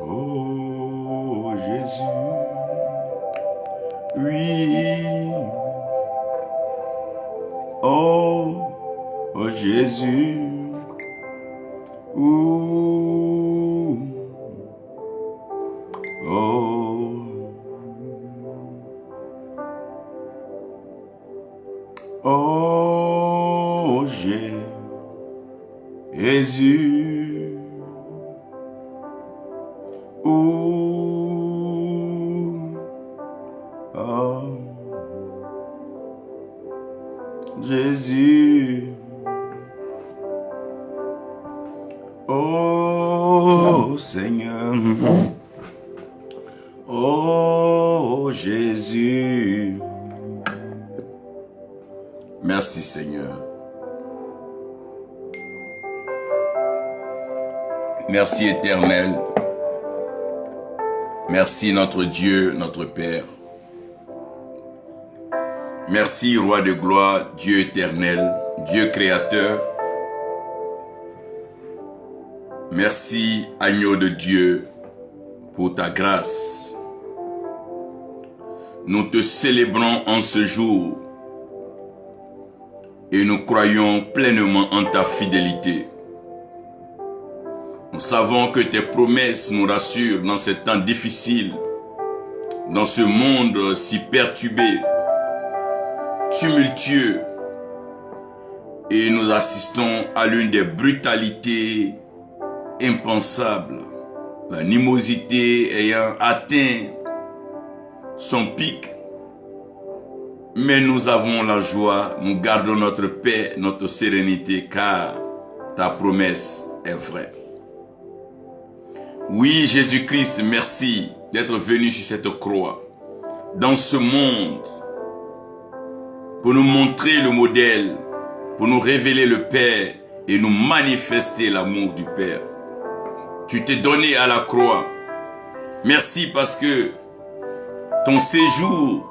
Oh Jésus, oui. Oh, oh Jésus, ouh, oh, oh Jésus, ouh, oh Jésus. Oh Seigneur, oh Jésus, merci Seigneur, merci Éternel, merci notre Dieu, notre Père, merci Roi de gloire, Dieu éternel, Dieu créateur. Merci, agneau de Dieu, pour ta grâce. Nous te célébrons en ce jour et nous croyons pleinement en ta fidélité. Nous savons que tes promesses nous rassurent dans ces temps difficiles, dans ce monde si perturbé, tumultueux, et nous assistons à l'une des brutalités impensable, l'animosité ayant atteint son pic. Mais nous avons la joie, nous gardons notre paix, notre sérénité, car ta promesse est vraie. Oui, Jésus-Christ, merci d'être venu sur cette croix, dans ce monde, pour nous montrer le modèle, pour nous révéler le Père et nous manifester l'amour du Père. Tu t'es donné à la croix. Merci parce que ton séjour,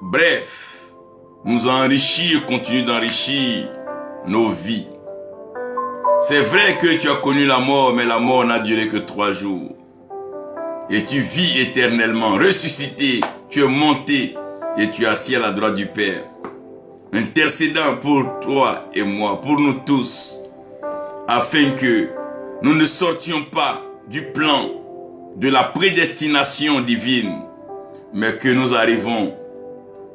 bref, nous a enrichi, continue d'enrichir nos vies. C'est vrai que tu as connu la mort, mais la mort n'a duré que 3 jours. Et tu vis éternellement, ressuscité, tu es monté et tu es assis à la droite du Père. Intercédant pour toi et moi, pour nous tous, afin que nous ne sortions pas du plan de la prédestination divine, mais que nous arrivons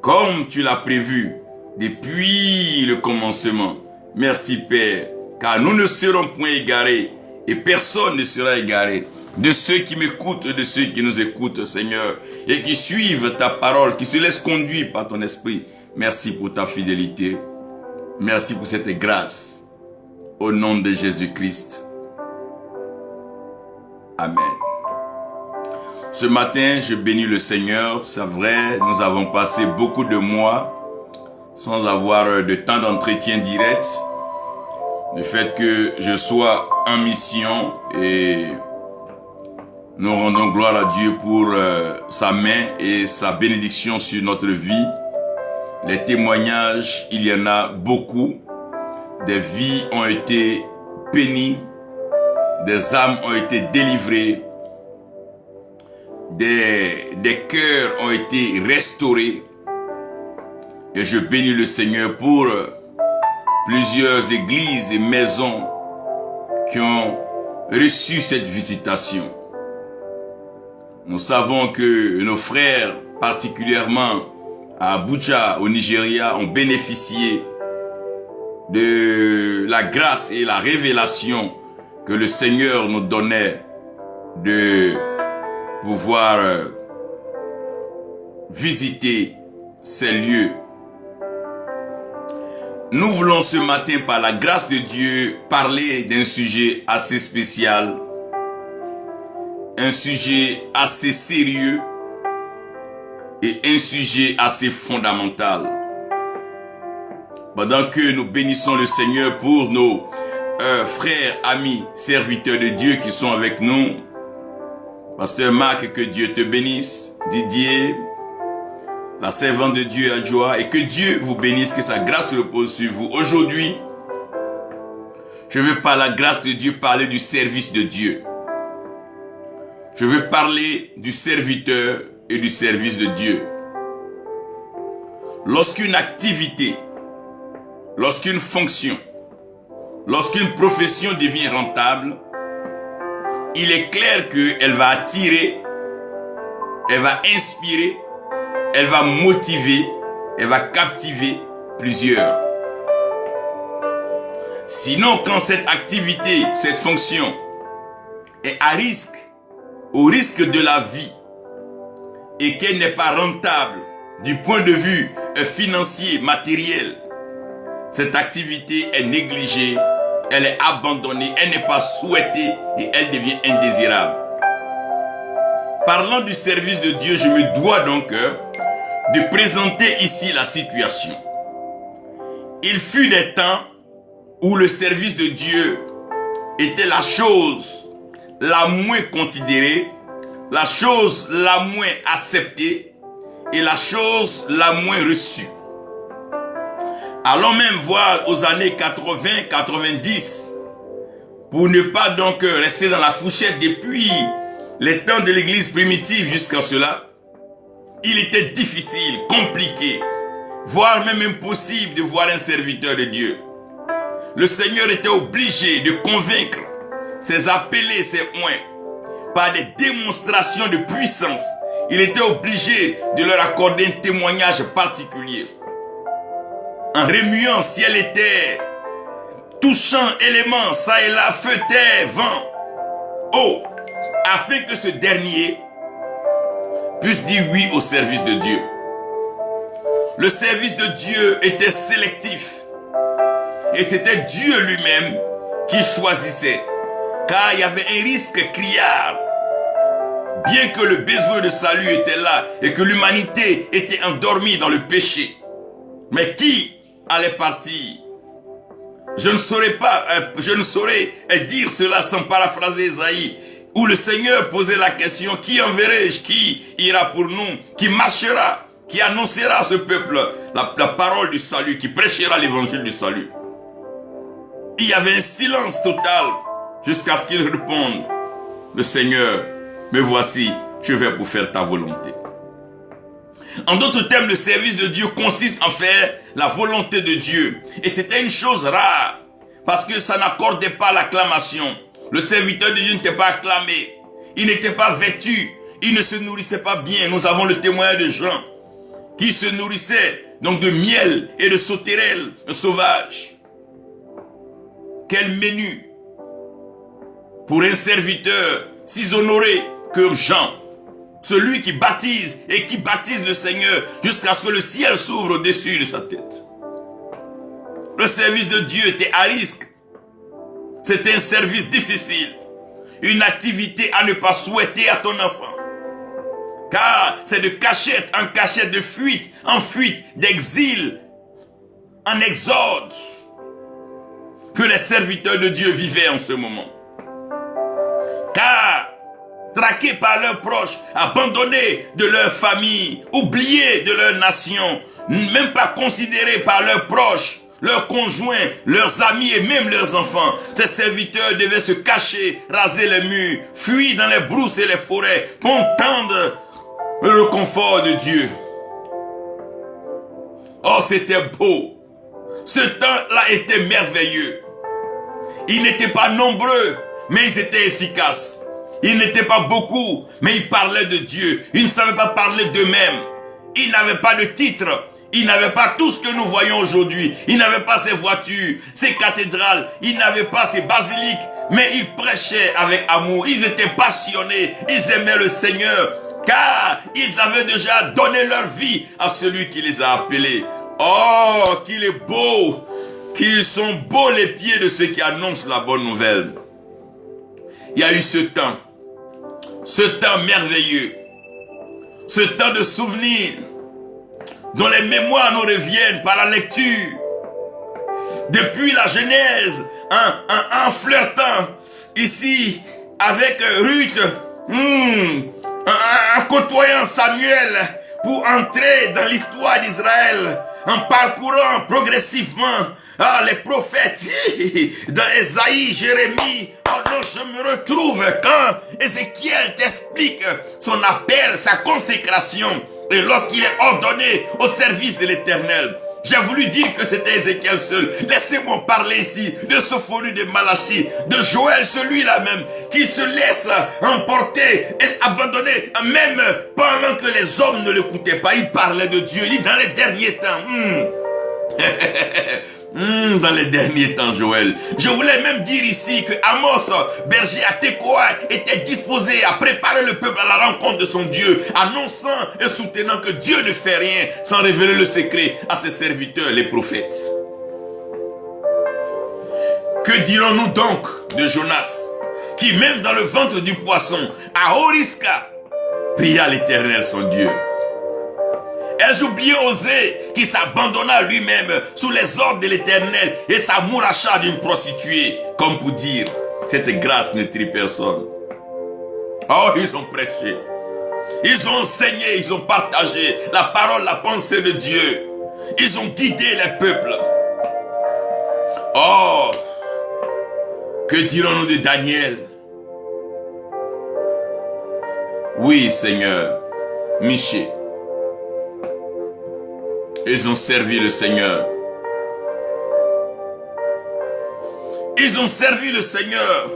comme tu l'as prévu depuis le commencement. Merci Père, car nous ne serons point égarés et personne ne sera égaré de ceux qui m'écoutent et de ceux qui nous écoutent, Seigneur, et qui suivent ta parole, qui se laissent conduire par ton esprit. Merci pour ta fidélité. Merci pour cette grâce. Au nom de Jésus-Christ. Amen. Ce matin, je bénis le Seigneur. C'est vrai, nous avons passé beaucoup de mois sans avoir de temps d'entretien direct. Le fait que je sois en mission et nous rendons gloire à Dieu pour sa main et sa bénédiction sur notre vie. Les témoignages, il y en a beaucoup. Des vies ont été bénies. Des âmes ont été délivrées. Des cœurs ont été restaurés. Et je bénis le Seigneur pour plusieurs églises et maisons qui ont reçu cette visitation. Nous savons que nos frères, particulièrement à Abuja, au Nigeria, ont bénéficié de la grâce et la révélation que le Seigneur nous donnait de pouvoir visiter ces lieux. Nous voulons ce matin, par la grâce de Dieu, parler d'un sujet assez spécial, un sujet assez sérieux et un sujet assez fondamental. Pendant que nous bénissons le Seigneur pour nos frères, amis, serviteurs de Dieu qui sont avec nous, Pasteur Marc, que Dieu te bénisse, Didier, la servante de Dieu Adjoa, et que Dieu vous bénisse, que sa grâce repose sur vous. Aujourd'hui, je veux par la grâce de Dieu parler du service de Dieu. Je veux parler du serviteur et du service de Dieu. Lorsqu'une activité, lorsqu'une fonction, lorsqu'une profession devient rentable, il est clair qu'elle va attirer, elle va inspirer, elle va motiver, elle va captiver plusieurs. Sinon, quand cette activité, cette fonction est à risque, au risque de la vie, et qu'elle n'est pas rentable du point de vue financier, matériel, cette activité est négligée, elle est abandonnée, elle n'est pas souhaitée et elle devient indésirable. Parlant du service de Dieu, je me dois donc de présenter ici la situation. Il fut des temps où le service de Dieu était la chose la moins considérée, la chose la moins acceptée et la chose la moins reçue. Allons même voir aux années 80-90, pour ne pas donc rester dans la fourchette depuis les temps de l'église primitive jusqu'à cela. Il était difficile, compliqué, voire même impossible de voir un serviteur de Dieu. Le Seigneur était obligé de convaincre ses appelés, ses oints, par des démonstrations de puissance. Il était obligé de leur accorder un témoignage particulier. En remuant ciel et terre, touchant éléments, ça et là, feu, terre, vent, eau, afin que ce dernier puisse dire oui au service de Dieu. Le service de Dieu était sélectif. Et c'était Dieu lui-même qui choisissait. Car il y avait un risque criard. Bien que le besoin de salut était là et que l'humanité était endormie dans le péché. Mais qui allait partir? Je ne saurais dire cela sans paraphraser Esaïe, où le Seigneur posait la question: qui enverrai-je? Qui ira pour nous? Qui marchera? Qui annoncera à ce peuple la parole du salut? Qui prêchera l'évangile du salut? Il y avait un silence total jusqu'à ce qu'il réponde: le Seigneur, me voici, je vais pour faire ta volonté. En d'autres termes, le service de Dieu consiste en faire la volonté de Dieu. Et c'était une chose rare, parce que ça n'accordait pas l'acclamation. Le serviteur de Dieu n'était pas acclamé. Il n'était pas vêtu. Il ne se nourrissait pas bien. Nous avons le témoignage de Jean, qui se nourrissait donc de miel et de sauterelles sauvages. Quel menu pour un serviteur si honoré que Jean, celui qui baptise et qui baptise le Seigneur jusqu'à ce que le ciel s'ouvre au-dessus de sa tête. Le service de Dieu était à risque. C'était un service difficile, une activité à ne pas souhaiter à ton enfant. Car c'est de cachette en cachette, de fuite en fuite, d'exil en exode que les serviteurs de Dieu vivaient en ce moment. Car traqués par leurs proches, abandonnés de leur famille, oubliés de leur nation, même pas considérés par leurs proches, leurs conjoints, leurs amis et même leurs enfants, ces serviteurs devaient se cacher, raser les murs, fuir dans les brousses et les forêts pour entendre le confort de Dieu. Oh, c'était beau. Ce temps-là était merveilleux. Ils n'étaient pas nombreux, mais ils étaient efficaces. Ils n'étaient pas beaucoup, mais ils parlaient de Dieu. Ils ne savaient pas parler d'eux-mêmes. Ils n'avaient pas de titre. Ils n'avaient pas tout ce que nous voyons aujourd'hui. Ils n'avaient pas ces voitures, ces cathédrales. Ils n'avaient pas ces basiliques. Mais ils prêchaient avec amour. Ils étaient passionnés. Ils aimaient le Seigneur. Car ils avaient déjà donné leur vie à celui qui les a appelés. Oh, qu'il est beau. Qu'ils sont beaux les pieds de ceux qui annoncent la bonne nouvelle. Il y a eu ce temps merveilleux, ce temps de souvenirs dont les mémoires nous reviennent par la lecture. Depuis la Genèse, en flirtant ici avec Ruth, en côtoyant Samuel pour entrer dans l'histoire d'Israël en parcourant progressivement les prophètes dans Ésaïe, Jérémie. Oh non, je me retrouve quand Ézéchiel t'explique son appel, sa consécration, et lorsqu'il est ordonné au service de l'Éternel. J'ai voulu dire que c'était Ézéchiel seul. Laissez-moi parler ici de Sophonie, de Malachie, de Joël, celui-là même, qui se laisse emporter et abandonner, même pendant que les hommes ne l'écoutaient pas. Il parlait de Dieu. Il dit dans les derniers temps. Dans les derniers temps, Joël. Je voulais même dire ici que Amos, berger à Tekoa, était disposé à préparer le peuple à la rencontre de son Dieu, annonçant et soutenant que Dieu ne fait rien sans révéler le secret à ses serviteurs, les prophètes. Que dirons-nous donc de Jonas, qui même dans le ventre du poisson, à Horiska, pria l'Éternel son Dieu? Ai-je oublié Osée qui s'abandonna lui-même sous les ordres de l'Éternel et s'amouracha d'une prostituée, comme pour dire, cette grâce ne trie personne. Oh, ils ont prêché, ils ont enseigné, ils ont partagé la parole, la pensée de Dieu. Ils ont guidé les peuples. Oh, que dirons-nous de Daniel? Oui, Seigneur, Michée. Ils ont servi le Seigneur. Ils ont servi le Seigneur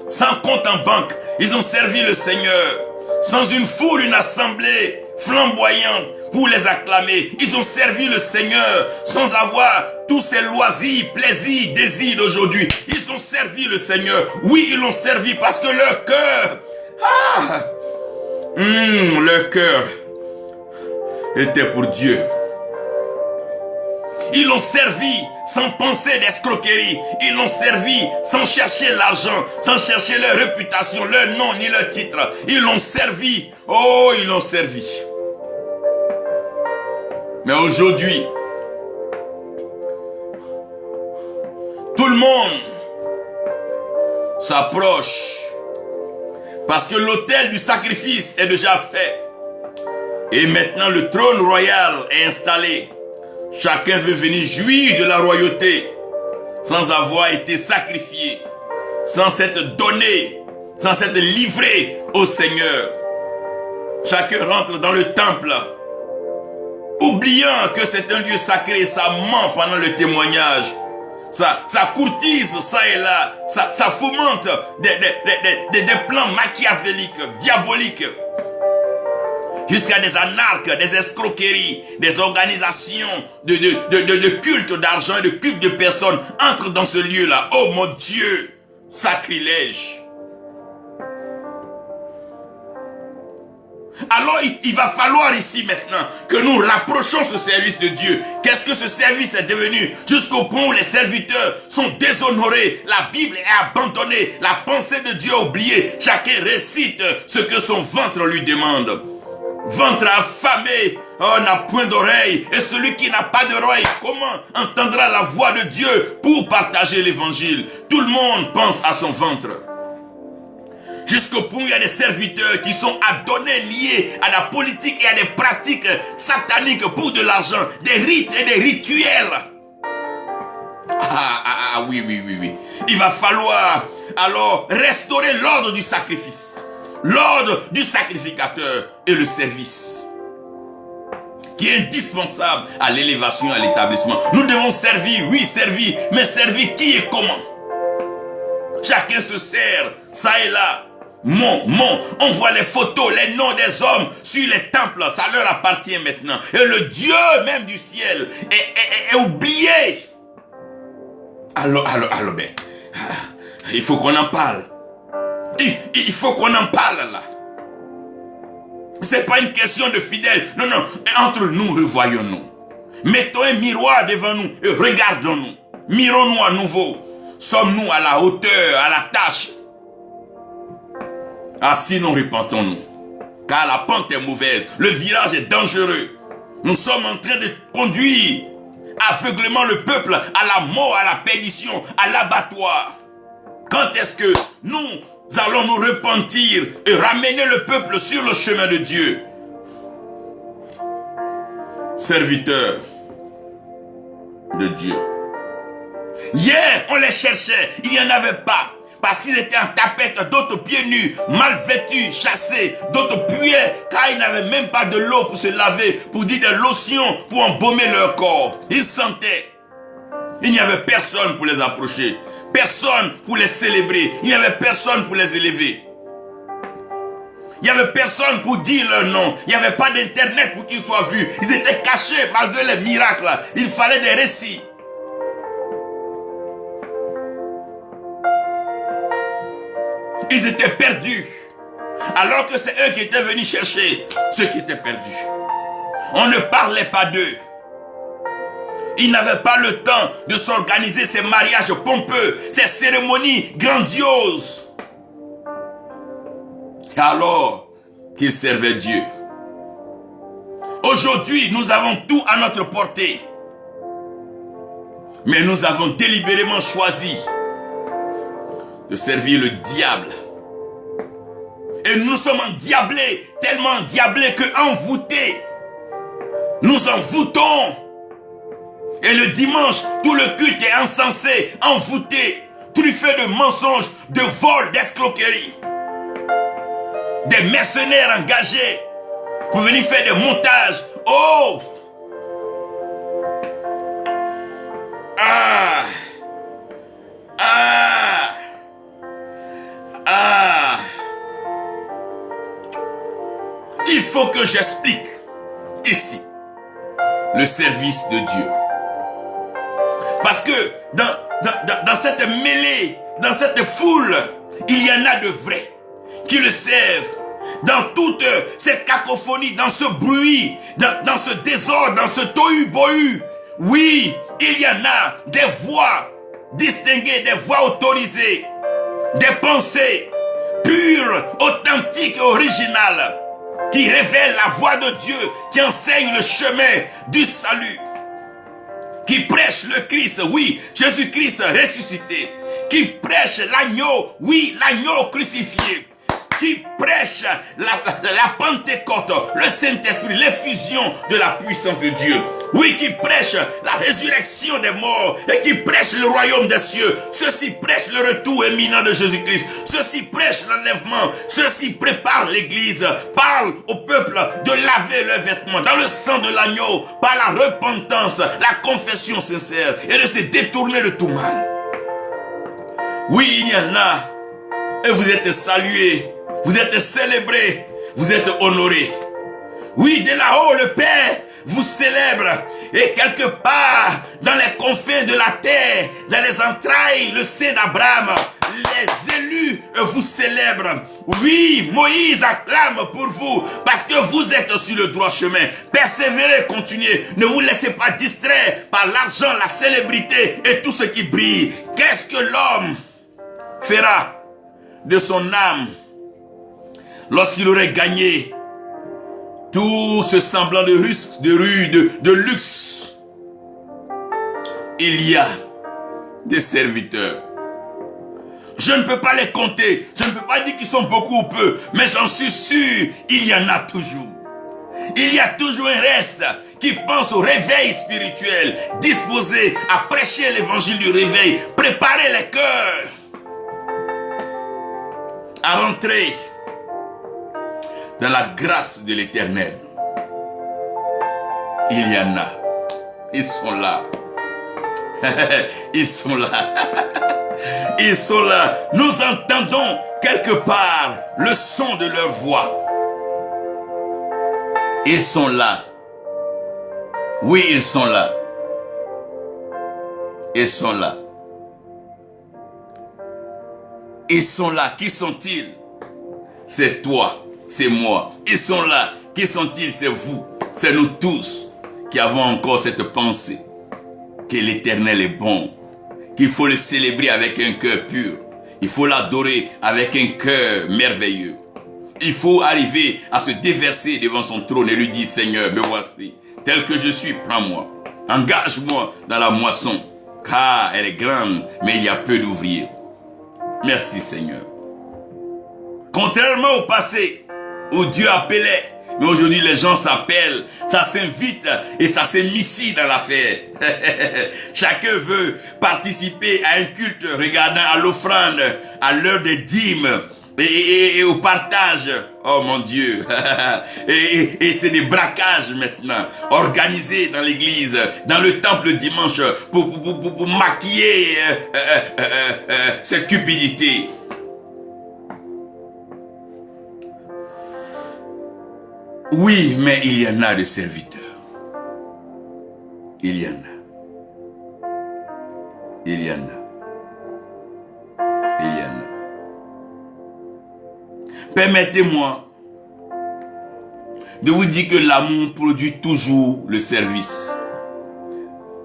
sans compte en banque. Ils ont servi le Seigneur sans une foule, une assemblée flamboyante pour les acclamer. Ils ont servi le Seigneur sans avoir tous ces loisirs, plaisirs, désirs d'aujourd'hui. Ils ont servi le Seigneur. Oui, ils l'ont servi parce que leur cœur, leur cœur était pour Dieu. Ils l'ont servi sans penser d'escroquerie. Ils l'ont servi sans chercher l'argent, sans chercher leur réputation, leur nom ni leur titre. Ils l'ont servi. Oh, ils l'ont servi. Mais aujourd'hui, tout le monde s'approche parce que l'autel du sacrifice est déjà fait. Et maintenant, le trône royal est installé. Chacun veut venir jouir de la royauté sans avoir été sacrifié, sans s'être donné, sans s'être livré au Seigneur. Chacun rentre dans le temple, oubliant que c'est un lieu sacré. Ça ment pendant le témoignage. Ça courtise ça et là. Ça fomente des plans machiavéliques, diaboliques. Jusqu'à des anarques, des escroqueries, des organisations de culte d'argent, de culte de personnes entrent dans ce lieu-là. Oh mon Dieu, sacrilège. Alors il va falloir ici maintenant que nous rapprochons ce service de Dieu. Qu'est-ce que ce service est devenu? Jusqu'au point où les serviteurs sont déshonorés, la Bible est abandonnée, la pensée de Dieu oubliée. Chacun récite ce que son ventre lui demande. Ventre affamé, oh, n'a point d'oreille, et celui qui n'a pas d'oreille, comment entendra la voix de Dieu pour partager l'évangile? Tout le monde pense à son ventre. Jusqu'au point où il y a des serviteurs qui sont adonnés, liés à la politique et à des pratiques sataniques pour de l'argent, des rites et des rituels. Oui. Il va falloir alors restaurer l'ordre du sacrifice. L'ordre du sacrificateur et le service qui est indispensable à l'élévation, à l'établissement. Nous devons servir, oui servir, mais servir qui et comment? Chacun se sert, ça et là. On voit les photos, les noms des hommes sur les temples, ça leur appartient maintenant. Et le Dieu même du ciel est oublié. Alors, ben, il faut qu'on en parle. Il faut qu'on en parle là. C'est pas une question de fidèles. Non. Entre nous, revoyons-nous. Mettons un miroir devant nous et regardons-nous. Mirons-nous à nouveau. Sommes-nous à la hauteur, à la tâche? Sinon, repentons-nous. Car la pente est mauvaise. Le virage est dangereux. Nous sommes en train de conduire aveuglément le peuple à la mort, à la perdition, à l'abattoir. Quand est-ce que nous allons nous repentir et ramener le peuple sur le chemin de Dieu? serviteurs de Dieu. Hier, on les cherchait, il n'y en avait pas. Parce qu'ils étaient en tapette, d'autres pieds nus, mal vêtus, chassés. D'autres puaient car ils n'avaient même pas de l'eau pour se laver, pour dire des lotions pour embaumer leur corps. Ils sentaient. Il n'y avait personne pour les approcher. Personne pour les célébrer. Il n'y avait personne pour les élever. Il n'y avait personne pour dire leur nom. Il n'y avait pas d'internet pour qu'ils soient vus. Ils étaient cachés malgré les miracles. Il fallait des récits. Ils étaient perdus. Alors que c'est eux qui étaient venus chercher ceux qui étaient perdus. On ne parlait pas d'eux. Ils n'avaient pas le temps de s'organiser ces mariages pompeux, ces cérémonies grandioses. Alors qu'ils servaient Dieu. Aujourd'hui, nous avons tout à notre portée. Mais nous avons délibérément choisi de servir le diable. Et nous sommes endiablés, tellement endiablés que envoûtés. Nous envoûtons. Et le dimanche, tout le culte est encensé, envoûté, truffé de mensonges, de vols, d'escroqueries. Des mercenaires engagés pour venir faire des montages. Oh! Ah! Ah! Ah! Il faut que j'explique ici le service de Dieu. Parce que dans cette mêlée, dans cette foule, il y en a de vrais qui le servent. Dans toute cette cacophonie, dans ce bruit, dans ce désordre, dans ce tohu-bohu. Oui, il y en a des voix distinguées, des voix autorisées, des pensées pures, authentiques et originales qui révèlent la voix de Dieu, qui enseignent le chemin du salut. Qui prêche le Christ, oui, Jésus-Christ ressuscité. Qui prêche l'agneau, oui, l'agneau crucifié. Qui prêche la Pentecôte, le Saint-Esprit, l'effusion de la puissance de Dieu. Oui, qui prêche la résurrection des morts et qui prêche le royaume des cieux. Ceux-ci prêchent le retour imminent de Jésus-Christ. Ceux-ci prêchent l'enlèvement. Ceux-ci préparent l'église. Parlent au peuple de laver leurs vêtements dans le sang de l'agneau par la repentance, la confession sincère et de se détourner de tout mal. Oui, il y en a et vous êtes salués. Vous êtes célébrés, vous êtes honorés. Oui, de là-haut, le Père vous célèbre. Et quelque part, dans les confins de la terre, dans les entrailles, le sein d'Abraham, les élus vous célèbrent. Oui, Moïse acclame pour vous, parce que vous êtes sur le droit chemin. Persévérez, continuez. Ne vous laissez pas distraire par l'argent, la célébrité et tout ce qui brille. Qu'est-ce que l'homme fera de son âme lorsqu'il aurait gagné tout ce semblant de luxe? Il y a des serviteurs. Je ne peux pas les compter. Je ne peux pas dire qu'ils sont beaucoup ou peu. Mais j'en suis sûr, il y en a toujours. Il y a toujours un reste qui pense au réveil spirituel, disposé à prêcher l'évangile du réveil, préparer les cœurs à rentrer dans la grâce de l'Éternel. Il y en a. Ils sont là. Ils sont là. Ils sont là. Nous entendons quelque part le son de leur voix. Ils sont là. Oui, ils sont là. Ils sont là. Ils sont là. Qui sont-ils? C'est toi, c'est moi. Ils sont là. Qui sont-ils? C'est vous. C'est nous tous qui avons encore cette pensée que l'Éternel est bon, qu'il faut le célébrer avec un cœur pur. Il faut l'adorer avec un cœur merveilleux. Il faut arriver à se déverser devant son trône et lui dire: Seigneur, me voici, tel que je suis, prends-moi. Engage-moi dans la moisson, car elle est grande, mais il y a peu d'ouvriers. Merci Seigneur. Contrairement au passé, où Dieu appelait Mais aujourd'hui, les gens s'appellent, ça s'invite et ça s'émissie dans l'affaire. Chacun veut participer à un culte regardant à l'offrande, à l'heure des dîmes et au partage. Oh mon Dieu. et c'est des braquages maintenant, organisés dans l'église, dans le temple le dimanche, pour maquiller cette cupidité. Oui, mais il y en a de serviteurs. Il y en a. Il y en a. Il y en a. Permettez-moi de vous dire que l'amour produit toujours le service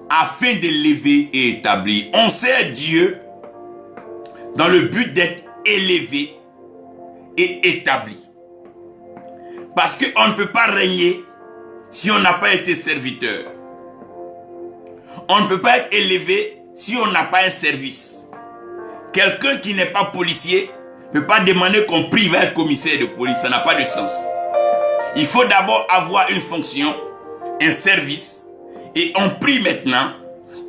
afin d'élever et établir. On sert Dieu dans le but d'être élevé et établi. Parce qu'on ne peut pas régner si on n'a pas été serviteur. On ne peut pas être élevé si on n'a pas un service. Quelqu'un qui n'est pas policier ne peut pas demander qu'on prie vers un commissaire de police. Ça n'a pas de sens. Il faut d'abord avoir une fonction, un service. Et on prie maintenant,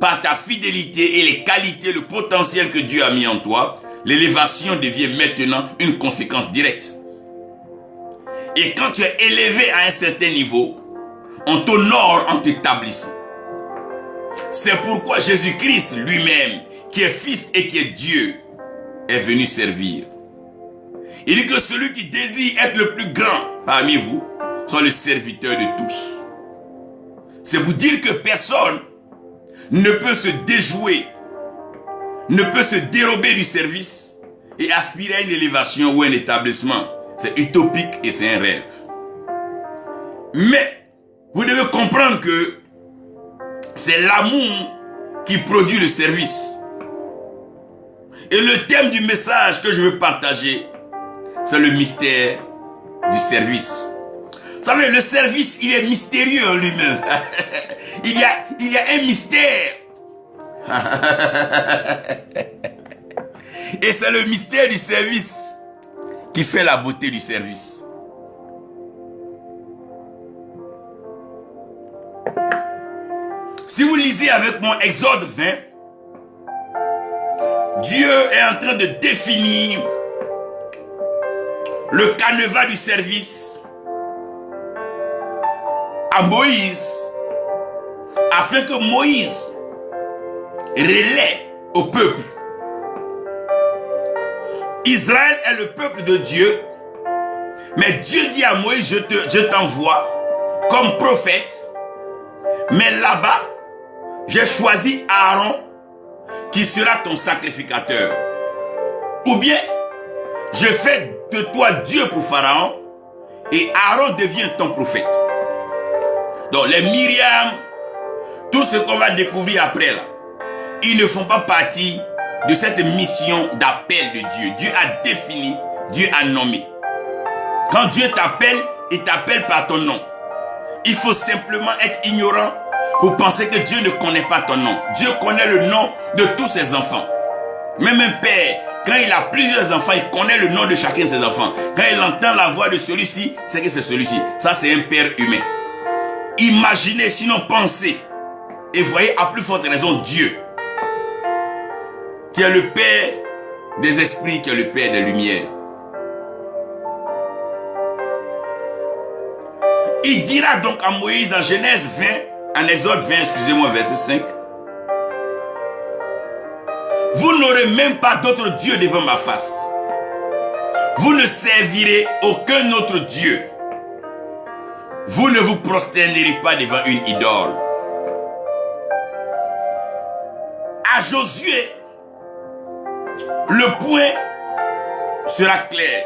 par ta fidélité et les qualités, le potentiel que Dieu a mis en toi, l'élévation devient maintenant une conséquence directe. Et quand tu es élevé à un certain niveau, on t'honore en t'établissant. C'est pourquoi Jésus-Christ lui-même, qui est Fils et qui est Dieu, est venu servir. Il dit que celui qui désire être le plus grand parmi vous soit le serviteur de tous. C'est vous dire que personne ne peut se déjouer, ne peut se dérober du service et aspirer à une élévation ou un établissement. C'est utopique et c'est un rêve. Mais vous devez comprendre que c'est l'amour qui produit le service. Et le thème du message que je veux partager, c'est le mystère du service. Vous savez, le service, il est mystérieux en lui-même. il y a un mystère. Et c'est le mystère du service qui fait la beauté du service. Si vous lisez avec moi Exode 20, Dieu est en train de définir le canevas du service à Moïse, afin que Moïse relaie au peuple. Israël est le peuple de Dieu, mais Dieu dit à Moïse, je t'envoie comme prophète, mais là-bas, j'ai choisi Aaron qui sera ton sacrificateur. Ou bien, je fais de toi Dieu pour Pharaon et Aaron devient ton prophète. Donc les Myriam, tout ce qu'on va découvrir après là, ils ne font pas partie de cette mission d'appel de Dieu. Dieu a défini, Dieu a nommé. Quand Dieu t'appelle, il t'appelle par ton nom. Il faut simplement être ignorant pour penser que Dieu ne connaît pas ton nom. Dieu connaît le nom de tous ses enfants. Même un père, quand il a plusieurs enfants, il connaît le nom de chacun de ses enfants. Quand il entend la voix de celui-ci, c'est que c'est celui-ci. Ça, c'est un père humain. Imaginez, sinon pensez. Et voyez à plus forte raison Dieu, qui est le Père des esprits, qui est le Père des lumières. Il dira donc à Moïse en Genèse 20, en Exode 20, excusez-moi, verset 5. Vous n'aurez même pas d'autre Dieu devant ma face. Vous ne servirez aucun autre Dieu. Vous ne vous prosternerez pas devant une idole. À Josué, le point sera clair.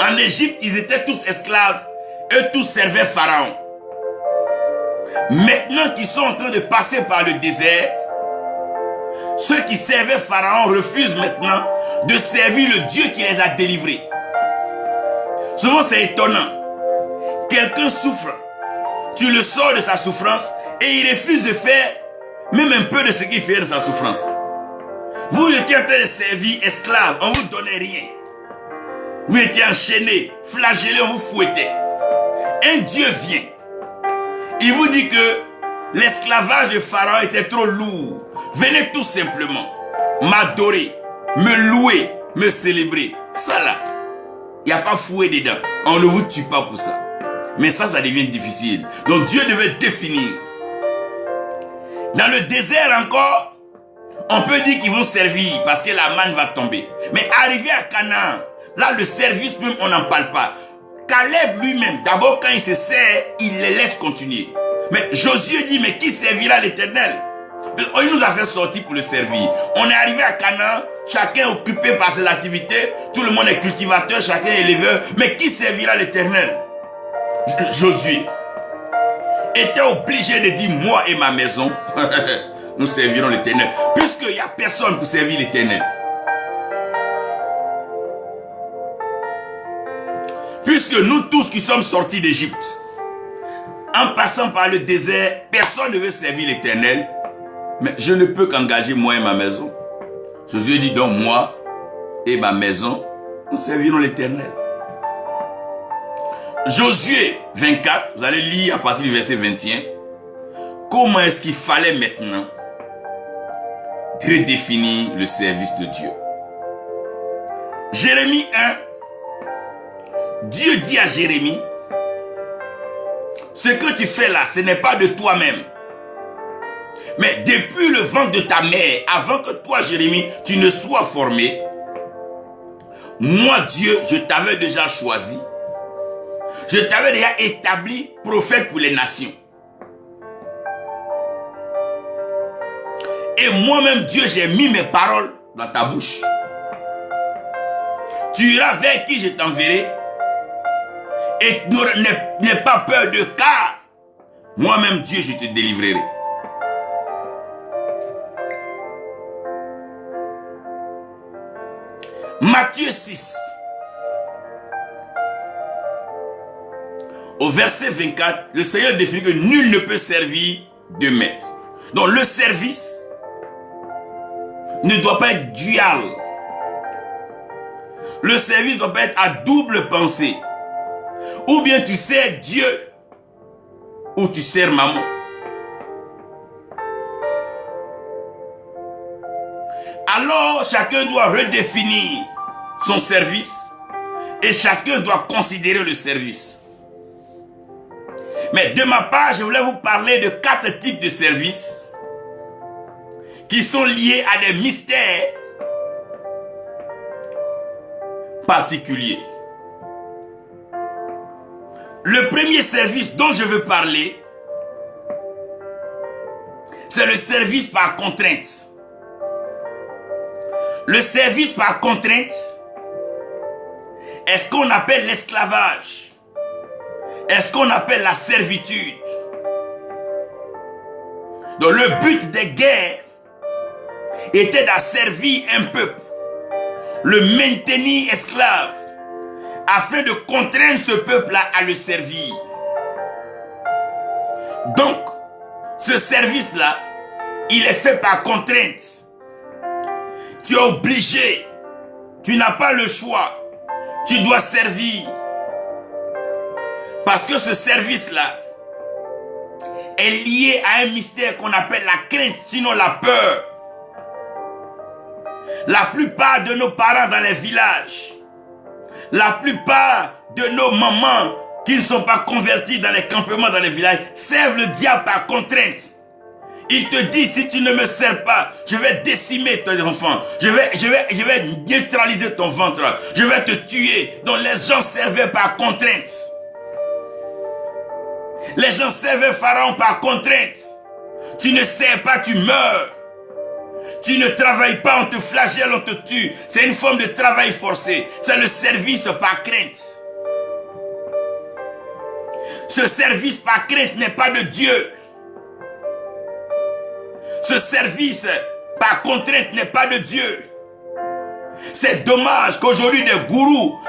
En Égypte, ils étaient tous esclaves et tous servaient Pharaon. Maintenant qu'ils sont en train de passer par le désert, ceux qui servaient Pharaon refusent maintenant de servir le Dieu qui les a délivrés. Souvent c'est étonnant. Quelqu'un souffre, tu le sors de sa souffrance et il refuse de faire même un peu de ce qu'il fait de sa souffrance. Vous étiez en train de servir esclave, on ne vous donnait rien. Vous étiez enchaîné, flagellé, on vous fouettait. Un Dieu vient. Il vous dit que l'esclavage de Pharaon était trop lourd. Venez tout simplement m'adorer, me louer, me célébrer. Ça là, il n'y a pas fouet dedans. On ne vous tue pas pour ça. Mais ça devient difficile. Donc Dieu devait définir. Dans le désert encore, on peut dire qu'ils vont servir parce que la manne va tomber. Mais arrivé à Canaan, là le service même on n'en parle pas. Caleb lui-même, d'abord quand il se sert, il les laisse continuer. Mais Josué dit, mais qui servira l'Éternel? Il nous a fait sortir pour le servir. On est arrivé à Canaan, chacun est occupé par ses activités, tout le monde est cultivateur, chacun est éleveur. Mais qui servira l'Éternel? Josué était obligé de dire, moi et ma maison, nous servirons l'Éternel. Puisqu'il n'y a personne pour servir l'Éternel. Puisque nous tous qui sommes sortis d'Égypte, en passant par le désert, personne ne veut servir l'Éternel. Mais je ne peux qu'engager moi et ma maison. Josué dit donc, moi et ma maison, nous servirons l'Éternel. Josué 24, vous allez lire à partir du verset 21. Comment est-ce qu'il fallait maintenant redéfinir le service de Dieu? Jérémie 1, Dieu dit à Jérémie, ce que tu fais là, ce n'est pas de toi-même. Mais depuis le ventre de ta mère, avant que toi, Jérémie, tu ne sois formé, moi, Dieu, je t'avais déjà choisi. Je t'avais déjà établi prophète pour les nations. Et moi-même, Dieu, j'ai mis mes paroles dans ta bouche. Tu iras vers qui je t'enverrai. Et n'aie pas peur de car moi-même, Dieu, je te délivrerai. Matthieu 6, au verset 24, le Seigneur définit que nul ne peut servir deux maîtres. Donc le service ne doit pas être dual. Le service doit pas être à double pensée. Ou bien tu sers Dieu, ou tu sers maman. Alors chacun doit redéfinir son service et chacun doit considérer le service. Mais de ma part, je voulais vous parler de 4 types de services qui sont liés à des mystères particuliers. Le premier service dont je veux parler, c'est le service par contrainte. Le service par contrainte est ce qu'on appelle l'esclavage, est ce qu'on appelle la servitude. Donc le but des guerres était d'asservir un peuple, le maintenir esclave, afin de contraindre ce peuple-là à le servir. Donc, ce service-là, il est fait par contrainte. Tu es obligé, tu n'as pas le choix, tu dois servir. Parce que ce service-là est lié à un mystère qu'on appelle la crainte, sinon la peur. La plupart de nos parents dans les villages, la plupart de nos mamans qui ne sont pas converties dans les campements dans les villages, servent le diable par contrainte. Il te dit, si tu ne me sers pas, je vais décimer tes enfants. Je vais neutraliser ton ventre. Je vais te tuer. Donc les gens servaient par contrainte. Les gens servaient Pharaon par contrainte. Tu ne sers pas, tu meurs. Tu ne travailles pas, on te flagelle, on te tue. C'est une forme de travail forcé. C'est le service par crainte. Ce service par crainte n'est pas de Dieu. Ce service par contrainte n'est pas de Dieu. C'est dommage qu'aujourd'hui des gourous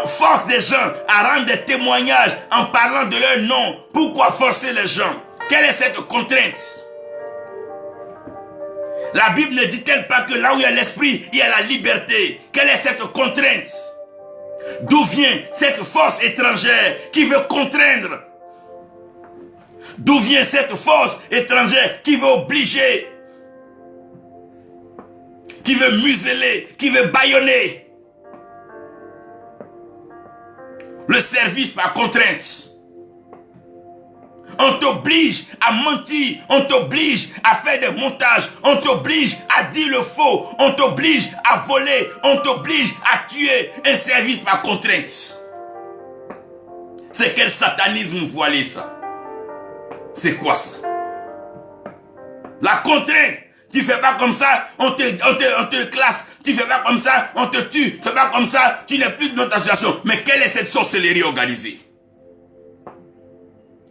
forcent des gens à rendre des témoignages en parlant de leur nom. Pourquoi forcer les gens? Quelle est cette contrainte? La Bible ne dit-elle pas que là où il y a l'esprit, il y a la liberté? Quelle est cette contrainte? D'où vient cette force étrangère qui veut contraindre? D'où vient cette force étrangère qui veut obliger, qui veut museler, qui veut bâillonner? Le service par contrainte. On t'oblige à mentir, on t'oblige à faire des montages, on t'oblige à dire le faux, on t'oblige à voler, on t'oblige à tuer. Un service par contrainte. C'est quel satanisme voilé ça? C'est quoi ça? La contrainte. Tu fais pas comme ça, on te classe. Tu fais pas comme ça, on te tue. Tu fais pas comme ça, tu n'es plus dans ta situation. Mais quelle est cette sorcellerie organisée?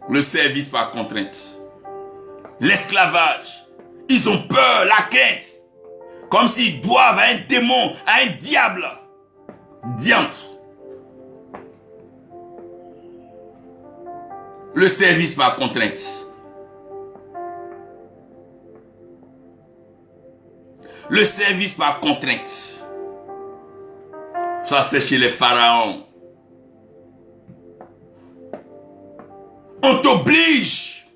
Le service par contrainte. L'esclavage. Ils ont peur, la crainte. Comme s'ils doivent à un démon, à un diable. Diantre. Le service par contrainte. Le service par contrainte. Ça, c'est chez les pharaons. On t'oblige.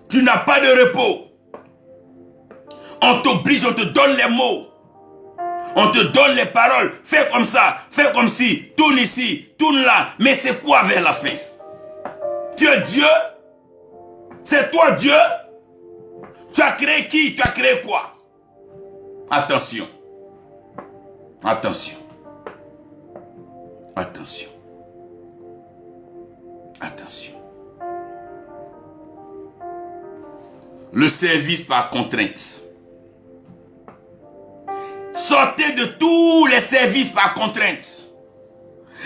Tu n'as pas de repos. On t'oblige, on te donne les mots. On te donne les paroles. Fais comme ça, fais comme ci, tourne ici, tourne là. Mais c'est quoi vers la fin? Tu es Dieu? C'est toi Dieu? Tu as créé qui? Tu as créé quoi? Attention. Attention. Attention. Attention. Le service par contrainte. Sortez de tous les services par contrainte.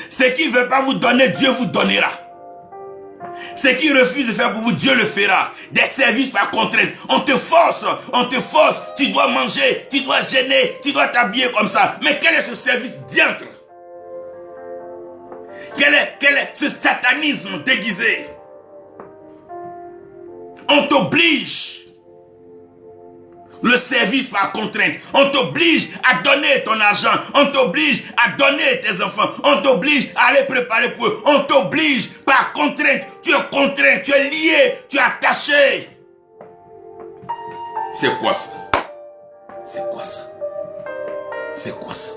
Ce qui ne veut pas vous donner, Dieu vous donnera. Ce qui refuse de faire pour vous, Dieu le fera. Des services par contrainte. On te force, tu dois manger, tu dois gêner, tu dois t'habiller comme ça. Mais quel est ce service diantre? Quel est ce satanisme déguisé? On t'oblige. Le service par contrainte. On t'oblige à donner ton argent. On t'oblige à donner tes enfants. On t'oblige à aller préparer pour eux. On t'oblige par contrainte. Tu es contraint, tu es lié, tu es attaché. C'est quoi ça? C'est quoi ça? C'est quoi ça?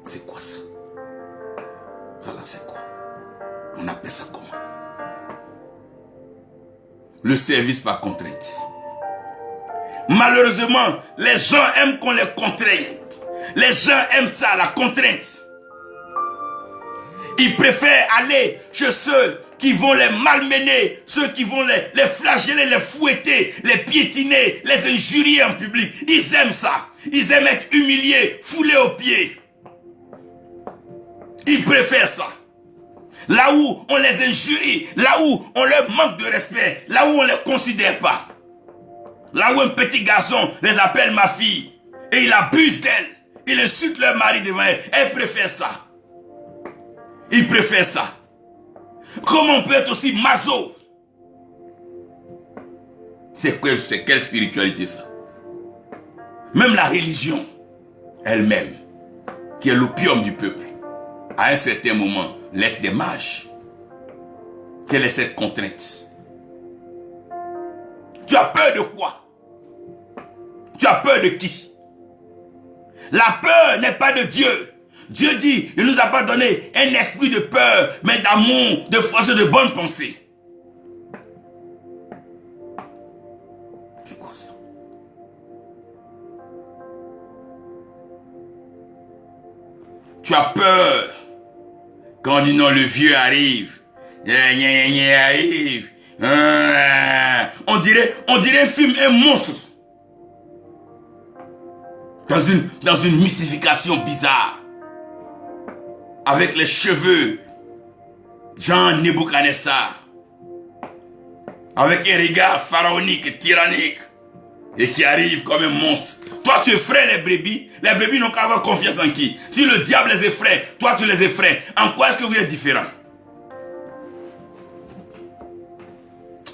C'est quoi ça? Ça là, c'est quoi? On appelle ça comment? Le service par contrainte. Malheureusement, les gens aiment qu'on les contraigne. Les gens aiment ça, la contrainte. Ils préfèrent aller chez ceux qui vont les malmener, ceux qui vont les flageller, les fouetter, les piétiner, les injurier en public. Ils aiment ça. Ils aiment être humiliés, foulés aux pieds. Ils préfèrent ça. Là où on les injurie, là où on leur manque de respect, là où on ne les considère pas. Là où un petit garçon les appelle ma fille et il abuse d'elle, il insulte leur mari devant elle, elle préfère ça. Il préfère ça. Comment on peut être aussi maso? C'est quelle spiritualité ça? Même la religion elle-même, qui est l'opium du peuple, à un certain moment, laisse des mages. Quelle est cette contrainte? Tu as peur de quoi? Tu as peur de qui? La peur n'est pas de Dieu. Dieu dit, il ne nous a pas donné un esprit de peur, mais d'amour, de force et de bonne pensée. C'est quoi ça? Tu as peur quand on dit non, le vieux arrive. Arrive. On dirait un film, un monstre. Dans une mystification bizarre. Avec les cheveux. Jean Nebuchadnezzar. Avec un regard pharaonique et tyrannique. Et qui arrive comme un monstre. Toi tu effraies les brebis. Les brebis n'ont qu'à avoir confiance en qui? Si le diable les effraie, toi tu les effraies. En quoi est-ce que vous êtes différents?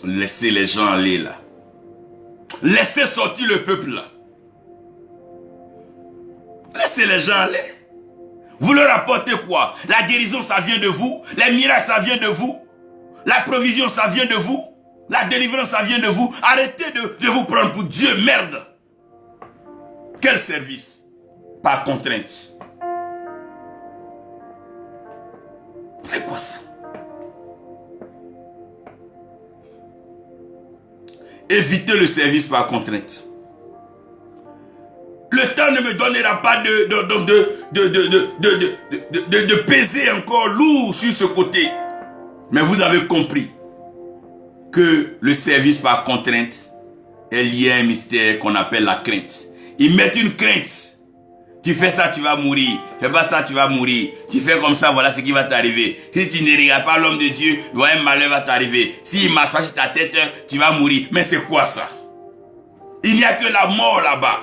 Laissez les gens aller là. Laissez sortir le peuple là. laissez les gens aller. Vous leur apportez quoi? La guérison, ça vient de vous. Les miracles, ça vient de vous. La provision, ça vient de vous. La délivrance, ça vient de vous. Arrêtez de vous prendre pour Dieu, merde. Quel service? Par contrainte. C'est quoi ça? Évitez le service par contrainte. Le temps ne me donnera pas de peser encore lourd sur ce côté. Mais vous avez compris que le service par contrainte est lié à un mystère qu'on appelle la crainte. Ils mettent une crainte. Tu fais ça, tu vas mourir. Tu fais pas ça, tu vas mourir. Tu fais comme ça, voilà ce qui va t'arriver. Si tu ne regardes pas l'homme de Dieu, voilà, un malheur va t'arriver. S'il marche pas sur ta tête, tu vas mourir. Mais c'est quoi ça? Il n'y a que la mort là-bas.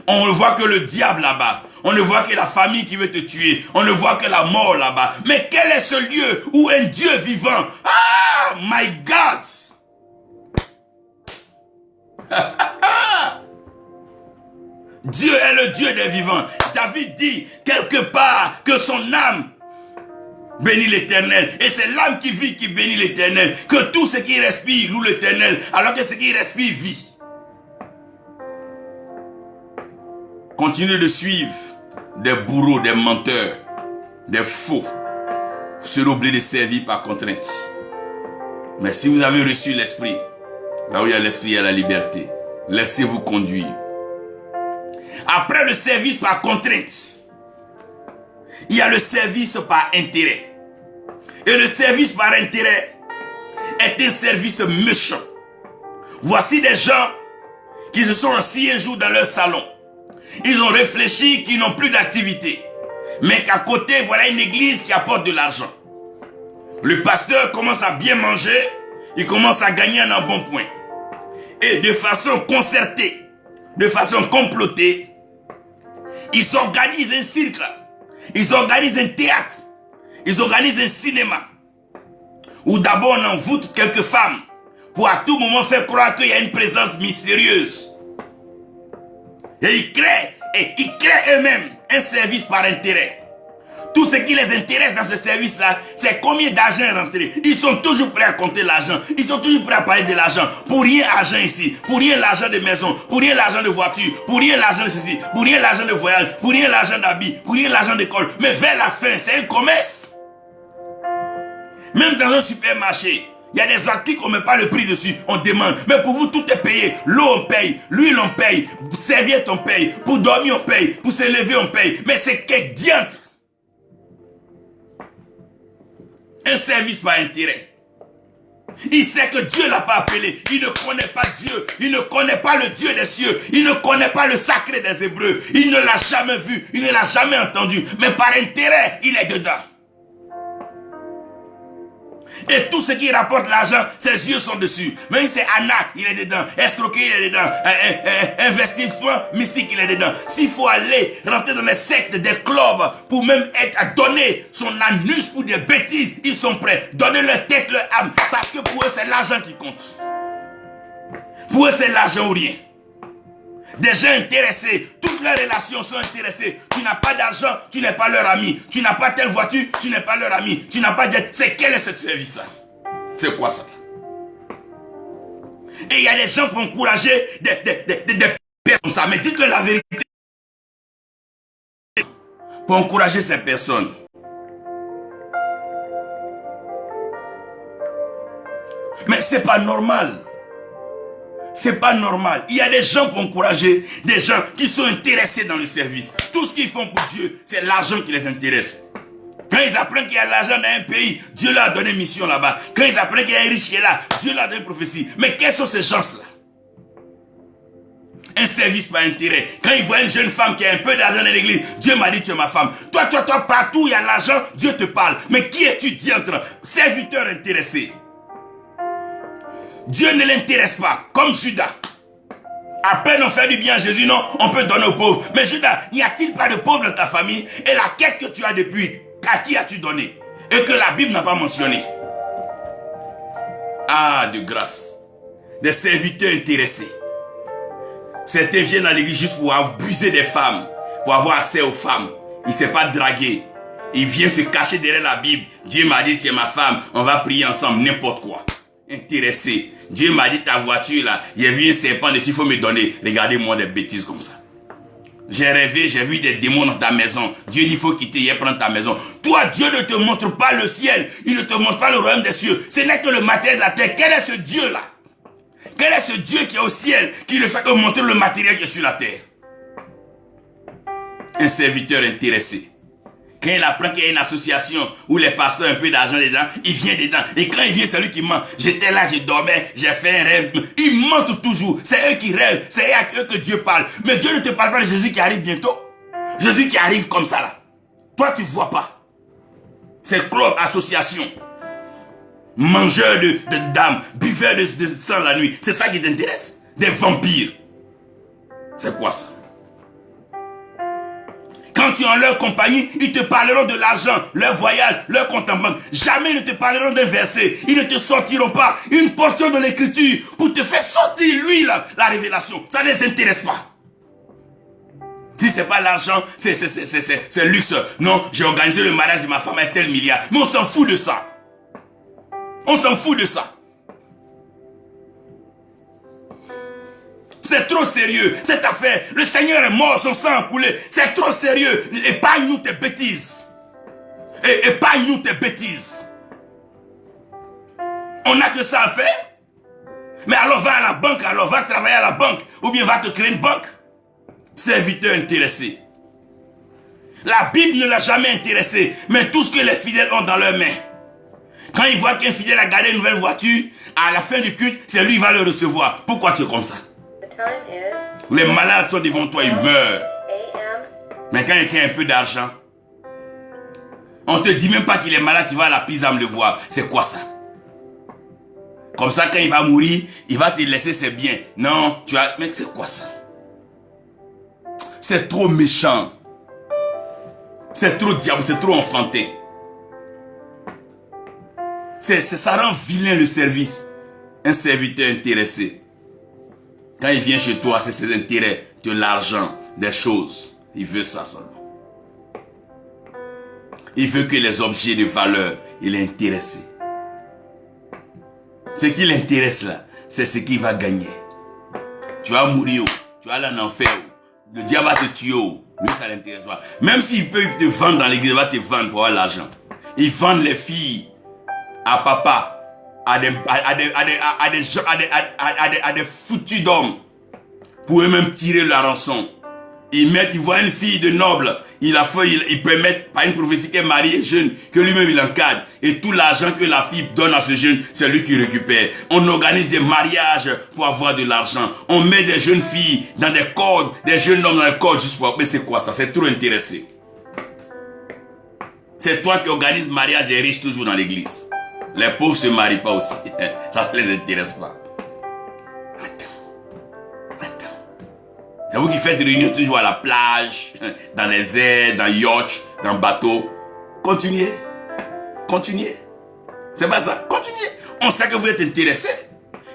On ne voit que le diable là-bas. On ne voit que la famille qui veut te tuer. On ne voit que la mort là-bas. Mais quel est ce lieu où un Dieu vivant? Ah, my God! Dieu est le Dieu des vivants. David dit quelque part que son âme bénit l'Éternel. Et c'est l'âme qui vit qui bénit l'Éternel. Que tout ce qui respire loue l'Éternel. Alors que ce qui respire vit. Continuez de suivre des bourreaux, des menteurs, des faux. Vous serez obligé de servir par contrainte. Mais si vous avez reçu l'esprit, là où il y a l'esprit, il y a la liberté. Laissez-vous conduire. Après le service par contrainte, il y a le service par intérêt. Et le service par intérêt est un service méchant. Voici des gens qui se sont assis un jour dans leur salon. Ils ont réfléchi qu'ils n'ont plus d'activité. Mais qu'à côté, voilà une église qui apporte de l'argent. Le pasteur commence à bien manger. Il commence à gagner un embonpoint. Et de façon concertée, de façon complotée, ils organisent un cirque. Ils organisent un théâtre. Ils organisent un cinéma. Où d'abord on envoûte quelques femmes. Pour à tout moment faire croire qu'il y a une présence mystérieuse. Et ils créent eux-mêmes un service par intérêt. Tout ce qui les intéresse dans ce service-là, c'est combien d'argent est rentré. Ils sont toujours prêts à compter l'argent. Ils sont toujours prêts à parler de l'argent. Pour rien argent ici. Pour rien l'argent de maison. Pour rien l'argent de voiture. Pour rien l'argent de ceci. Pour rien l'argent de voyage. Pour rien l'argent d'habits. Pour rien l'argent d'école. Mais vers la fin, c'est un commerce. Même dans un supermarché, il y a des articles, on ne met pas le prix dessus, on demande. Mais pour vous, tout est payé. L'eau, on paye. L'huile, on paye. Serviette, on paye. Pour dormir, on paye. Pour se lever, on paye. Mais c'est quel diantre. Un service par intérêt. Il sait que Dieu ne l'a pas appelé. Il ne connaît pas Dieu. Il ne connaît pas le Dieu des cieux. Il ne connaît pas le sacré des Hébreux. Il ne l'a jamais vu. Il ne l'a jamais entendu. Mais par intérêt, il est dedans. Et tout ce qui rapporte l'argent, ses yeux sont dessus. Même si c'est arnaque, il est dedans. Escroquerie, il est dedans. Investissement mystique, il est dedans. S'il faut aller rentrer dans les sectes, des clubs, pour même être à donner son anus pour des bêtises, ils sont prêts. Donner leur tête, leur âme. Parce que pour eux, c'est l'argent qui compte. Pour eux, c'est l'argent ou rien. Des gens intéressés, toutes leurs relations sont intéressées. Tu n'as pas d'argent, tu n'es pas leur ami. Tu n'as pas telle voiture, tu n'es pas leur ami. Tu n'as pas de... C'est quel est ce service-là? C'est quoi ça? Et il y a des gens pour encourager des personnes comme ça. Mais dites-le la vérité. Pour encourager ces personnes. Mais c'est pas normal. C'est pas normal. Il y a des gens pour encourager, des gens qui sont intéressés dans le service. Tout ce qu'ils font pour Dieu, c'est l'argent qui les intéresse. Quand ils apprennent qu'il y a de l'argent dans un pays, Dieu leur a donné une mission là-bas. Quand ils apprennent qu'il y a un riche qui est là, Dieu leur a donné une prophétie. Mais quels sont ces gens-là? Un service par intérêt. Quand ils voient une jeune femme qui a un peu d'argent dans l'église, Dieu m'a dit tu es ma femme. Toi, partout où il y a l'argent, Dieu te parle. Mais qui es-tu diantre? Serviteur intéressé. Dieu ne l'intéresse pas, comme Judas. À peine on fait du bien à Jésus, non, on peut donner aux pauvres. Mais Judas, n'y a-t-il pas de pauvres dans ta famille? Et la quête que tu as depuis, à qui as-tu donné? Et que la Bible n'a pas mentionné. Ah, de grâce. Des serviteurs intéressés. Certains viennent à l'église juste pour abuser des femmes, pour avoir accès aux femmes. Il ne s'est pas dragué. Il vient se cacher derrière la Bible. Dieu m'a dit, tu es ma femme, on va prier ensemble, n'importe quoi. Intéressé. Dieu m'a dit, ta voiture là, j'ai vu un serpent dessus, il faut me donner. Regardez-moi des bêtises comme ça. J'ai rêvé, j'ai vu des démons dans ta maison. Dieu dit, il faut quitter, il prendre ta maison. Toi, Dieu ne te montre pas le ciel. Il ne te montre pas le royaume des cieux. Ce n'est que le matériel de la terre. Quel est ce Dieu-là? Quel est ce Dieu qui est au ciel, qui ne fait que montrer le matériel qui est sur la terre? Un serviteur intéressé. Quand il apprend qu'il y a une association où les pasteurs ont un peu d'argent dedans, il vient dedans. Et quand il vient, c'est lui qui ment. J'étais là, je dormais, j'ai fait un rêve. Ils mentent toujours. C'est eux qui rêvent. C'est à eux que Dieu parle. Mais Dieu ne te parle pas de Jésus qui arrive bientôt. Jésus qui arrive comme ça là. Toi, tu ne vois pas. C'est club, association. Mangeur de dames, buveur de sang la nuit. C'est ça qui t'intéresse? Des vampires. C'est quoi ça? Quand tu es en leur compagnie, ils te parleront de l'argent, leur voyage, leur compte en banque. Jamais ils ne te parleront d'un verset. Ils ne te sortiront pas une portion de l'écriture pour te faire sortir, lui, la révélation. Ça ne les intéresse pas. Si c'est pas l'argent, c'est luxe. Non, j'ai organisé le mariage de ma femme avec tel milliard. Mais on s'en fout de ça. On s'en fout de ça. C'est trop sérieux, cette affaire. Le Seigneur est mort, son sang a coulé. C'est trop sérieux. Épargne-nous tes bêtises. Épargne-nous tes bêtises. On n'a que ça à faire. Mais alors va à la banque, alors va travailler à la banque. Ou bien va te créer une banque. Serviteur intéressé. La Bible ne l'a jamais intéressé. Mais tout ce que les fidèles ont dans leurs mains. Quand ils voient qu'un fidèle a gardé une nouvelle voiture, à la fin du culte, c'est lui qui va le recevoir. Pourquoi tu es comme ça? Les malades sont devant toi, ils meurent. Mais quand il y a un peu d'argent, on te dit même pas qu'il est malade, tu vas à la pizza me le voir. C'est quoi ça? Comme ça, quand il va mourir, il va te laisser ses biens. Non, tu as... Mais c'est quoi ça? C'est trop méchant. C'est trop diable, c'est trop enfantin. Ça rend vilain le service. Un serviteur intéressé. Quand il vient chez toi, c'est ses intérêts, de l'argent, des choses. Il veut ça seulement. Il veut que les objets de valeur, il est intéressé. Ce qui l'intéresse là, c'est ce qu'il va gagner. Tu vas mourir, tu vas aller en enfer, le diable va te tuer, lui ça l'intéresse pas. Même s'il peut te vendre dans l'église, il va te vendre pour avoir l'argent. Ils vendent les filles à papa. À des foutus d'hommes pour eux-mêmes tirer la rançon. Ils voient une fille de noble, il peut mettre par une prophétie qu'elle est mariée jeune, que lui-même il encadre. Et tout l'argent que la fille donne à ce jeune, c'est lui qui récupère. On organise des mariages pour avoir de l'argent. On met des jeunes filles dans des cordes, des jeunes hommes dans des cordes juste pour... Mais c'est quoi ça? C'est trop intéressé. C'est toi qui organise mariage des riches toujours dans l'église. Les pauvres ne se marient pas aussi. Ça ne les intéresse pas. Attends. C'est vous qui faites réunion toujours à la plage, dans les airs, dans yacht, dans bateau. Continuez. C'est pas ça. Continuez. On sait que vous êtes intéressés.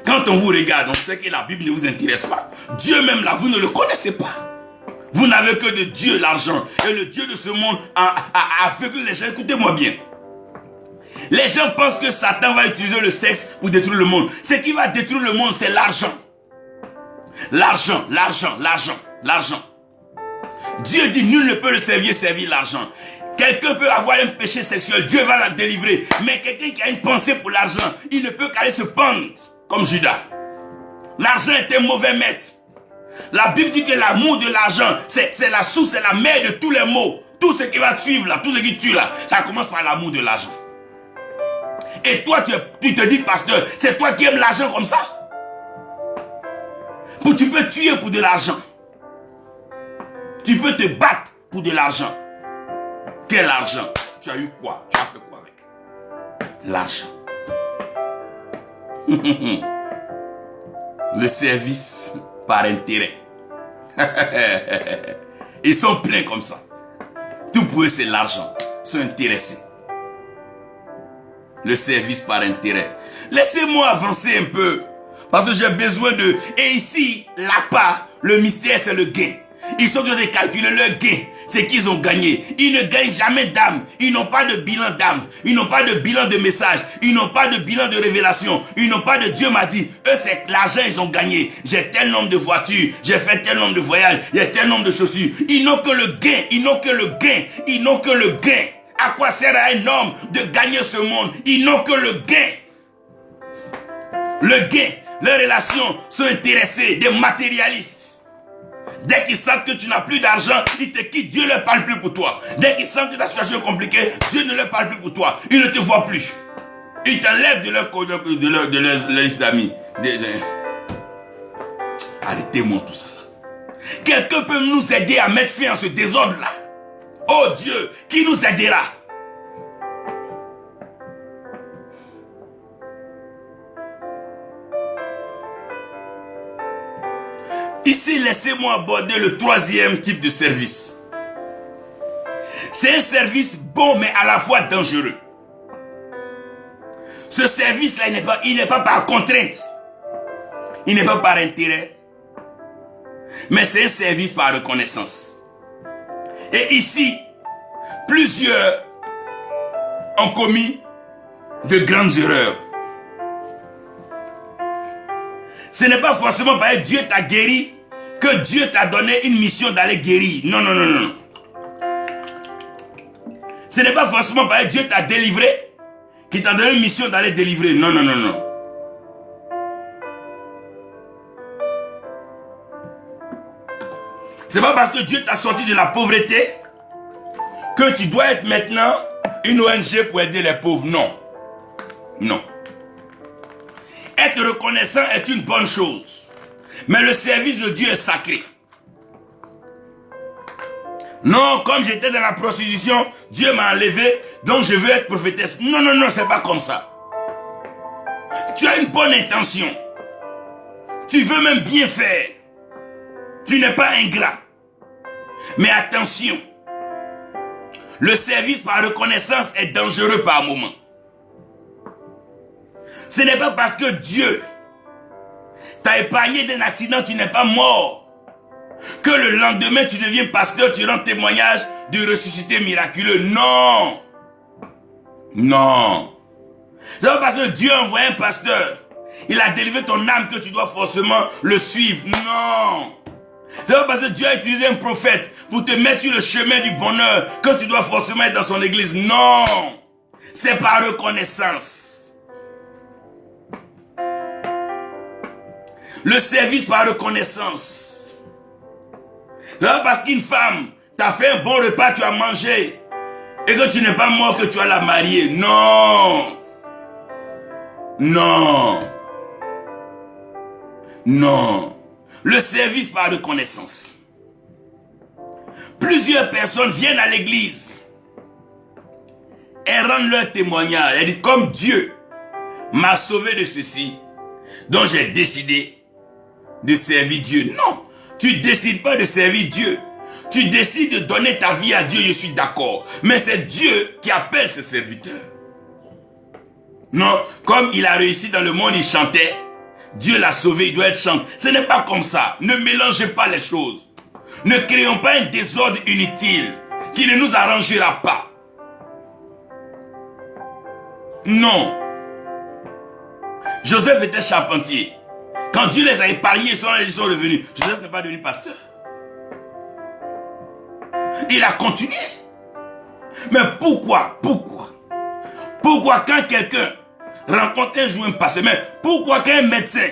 Quand on vous regarde, on sait que la Bible ne vous intéresse pas. Dieu même là, vous ne le connaissez pas. Vous n'avez que de Dieu l'argent. Et le Dieu de ce monde a aveuglé les gens. Écoutez-moi bien. Les gens pensent que Satan va utiliser le sexe pour détruire le monde. Ce qui va détruire le monde, c'est l'argent. L'argent. Dieu dit, nul ne peut le servir l'argent. Quelqu'un peut avoir un péché sexuel, Dieu va la délivrer. Mais quelqu'un qui a une pensée pour l'argent, il ne peut qu'aller se pendre, comme Judas. L'argent est un mauvais maître. La Bible dit que l'amour de l'argent, c'est la source, c'est la mère de tous les maux. Tout ce qui va suivre là, tout ce qui tue là, ça commence par l'amour de l'argent. Et toi, tu te dis, pasteur, c'est toi qui aimes l'argent comme ça? Tu peux tuer pour de l'argent. Tu peux te battre pour de l'argent. Quel argent? Tu as eu quoi? Tu as fait quoi avec? L'argent. Le service par intérêt. Ils sont pleins comme ça. Tout pour eux, c'est l'argent. Ils sont intéressés. Le service par intérêt. Laissez-moi avancer un peu. Parce que j'ai besoin de... Et ici, là-bas, le mystère, c'est le gain. Ils sont en train de calculer leur gain, c'est qu'ils ont gagné. Ils ne gagnent jamais d'âme. Ils n'ont pas de bilan d'âme. Ils n'ont pas de bilan de message. Ils n'ont pas de bilan de révélation. Ils n'ont pas de Dieu m'a dit. Eux, c'est l'argent, ils ont gagné. J'ai tel nombre de voitures. J'ai fait tel nombre de voyages. Il y a tel nombre de chaussures. Ils n'ont que le gain. Ils n'ont que le gain. Ils n'ont que le gain. À quoi sert à un homme de gagner ce monde? Ils n'ont que le gain. Le gain. Leurs relations sont intéressées, des matérialistes. Dès qu'ils sentent que tu n'as plus d'argent, ils te quittent, Dieu ne leur parle plus pour toi. Dès qu'ils sentent que ta situation est compliquée, Dieu ne leur parle plus pour toi. Ils ne te voient plus. Ils t'enlèvent de leur liste d'amis. Arrêtez-moi tout ça. Quelqu'un peut nous aider à mettre fin à ce désordre-là. Oh Dieu, qui nous aidera? Ici, laissez-moi aborder le troisième type de service. C'est un service bon, mais à la fois dangereux. Ce service-là, il n'est pas par contrainte. Il n'est pas par intérêt. Mais c'est un service par reconnaissance. Et ici, plusieurs ont commis de grandes erreurs. Ce n'est pas forcément parce que Dieu t'a guéri que Dieu t'a donné une mission d'aller guérir. Non, non, non, non. Ce n'est pas forcément parce que Dieu t'a délivré qu'il t'a donné une mission d'aller délivrer. Non, non, non, non. C'est pas parce que Dieu t'a sorti de la pauvreté que tu dois être maintenant une ONG pour aider les pauvres. Non. Non. Être reconnaissant est une bonne chose. Mais le service de Dieu est sacré. Non, comme j'étais dans la prostitution, Dieu m'a enlevé, donc je veux être prophétesse. Non, non, non, c'est pas comme ça. Tu as une bonne intention. Tu veux même bien faire. Tu n'es pas ingrat. Mais attention, le service par reconnaissance est dangereux par moment. Ce n'est pas parce que Dieu t'a épargné d'un accident, tu n'es pas mort, que le lendemain tu deviens pasteur, tu rends témoignage de ressuscité miraculeux. Non. Non. C'est pas parce que Dieu a envoyé un pasteur, il a délivré ton âme que tu dois forcément le suivre. Non. C'est pas parce que Dieu a utilisé un prophète pour te mettre sur le chemin du bonheur que tu dois forcément être dans son église. Non. C'est par reconnaissance. Le service par reconnaissance. C'est pas parce qu'une femme t'a fait un bon repas, tu as mangé, et que tu n'es pas mort que tu vas la marier. Non. Non. Non. Le service par reconnaissance. Plusieurs personnes viennent à l'église. Elles rendent leur témoignage. Elles disent, comme Dieu m'a sauvé de ceci, donc j'ai décidé de servir Dieu. Non, tu ne décides pas de servir Dieu. Tu décides de donner ta vie à Dieu, je suis d'accord. Mais c'est Dieu qui appelle ses serviteurs. Non, comme il a réussi dans le monde, il chantait. Dieu l'a sauvé, il doit être chanté. Ce n'est pas comme ça. Ne mélangez pas les choses. Ne créons pas un désordre inutile qui ne nous arrangera pas. Non. Joseph était charpentier. Quand Dieu les a épargnés, ils sont revenus. Joseph n'est pas devenu pasteur. Il a continué. Mais pourquoi? Pourquoi quand quelqu'un rencontre un jour un pasteur, mais pourquoi quand un médecin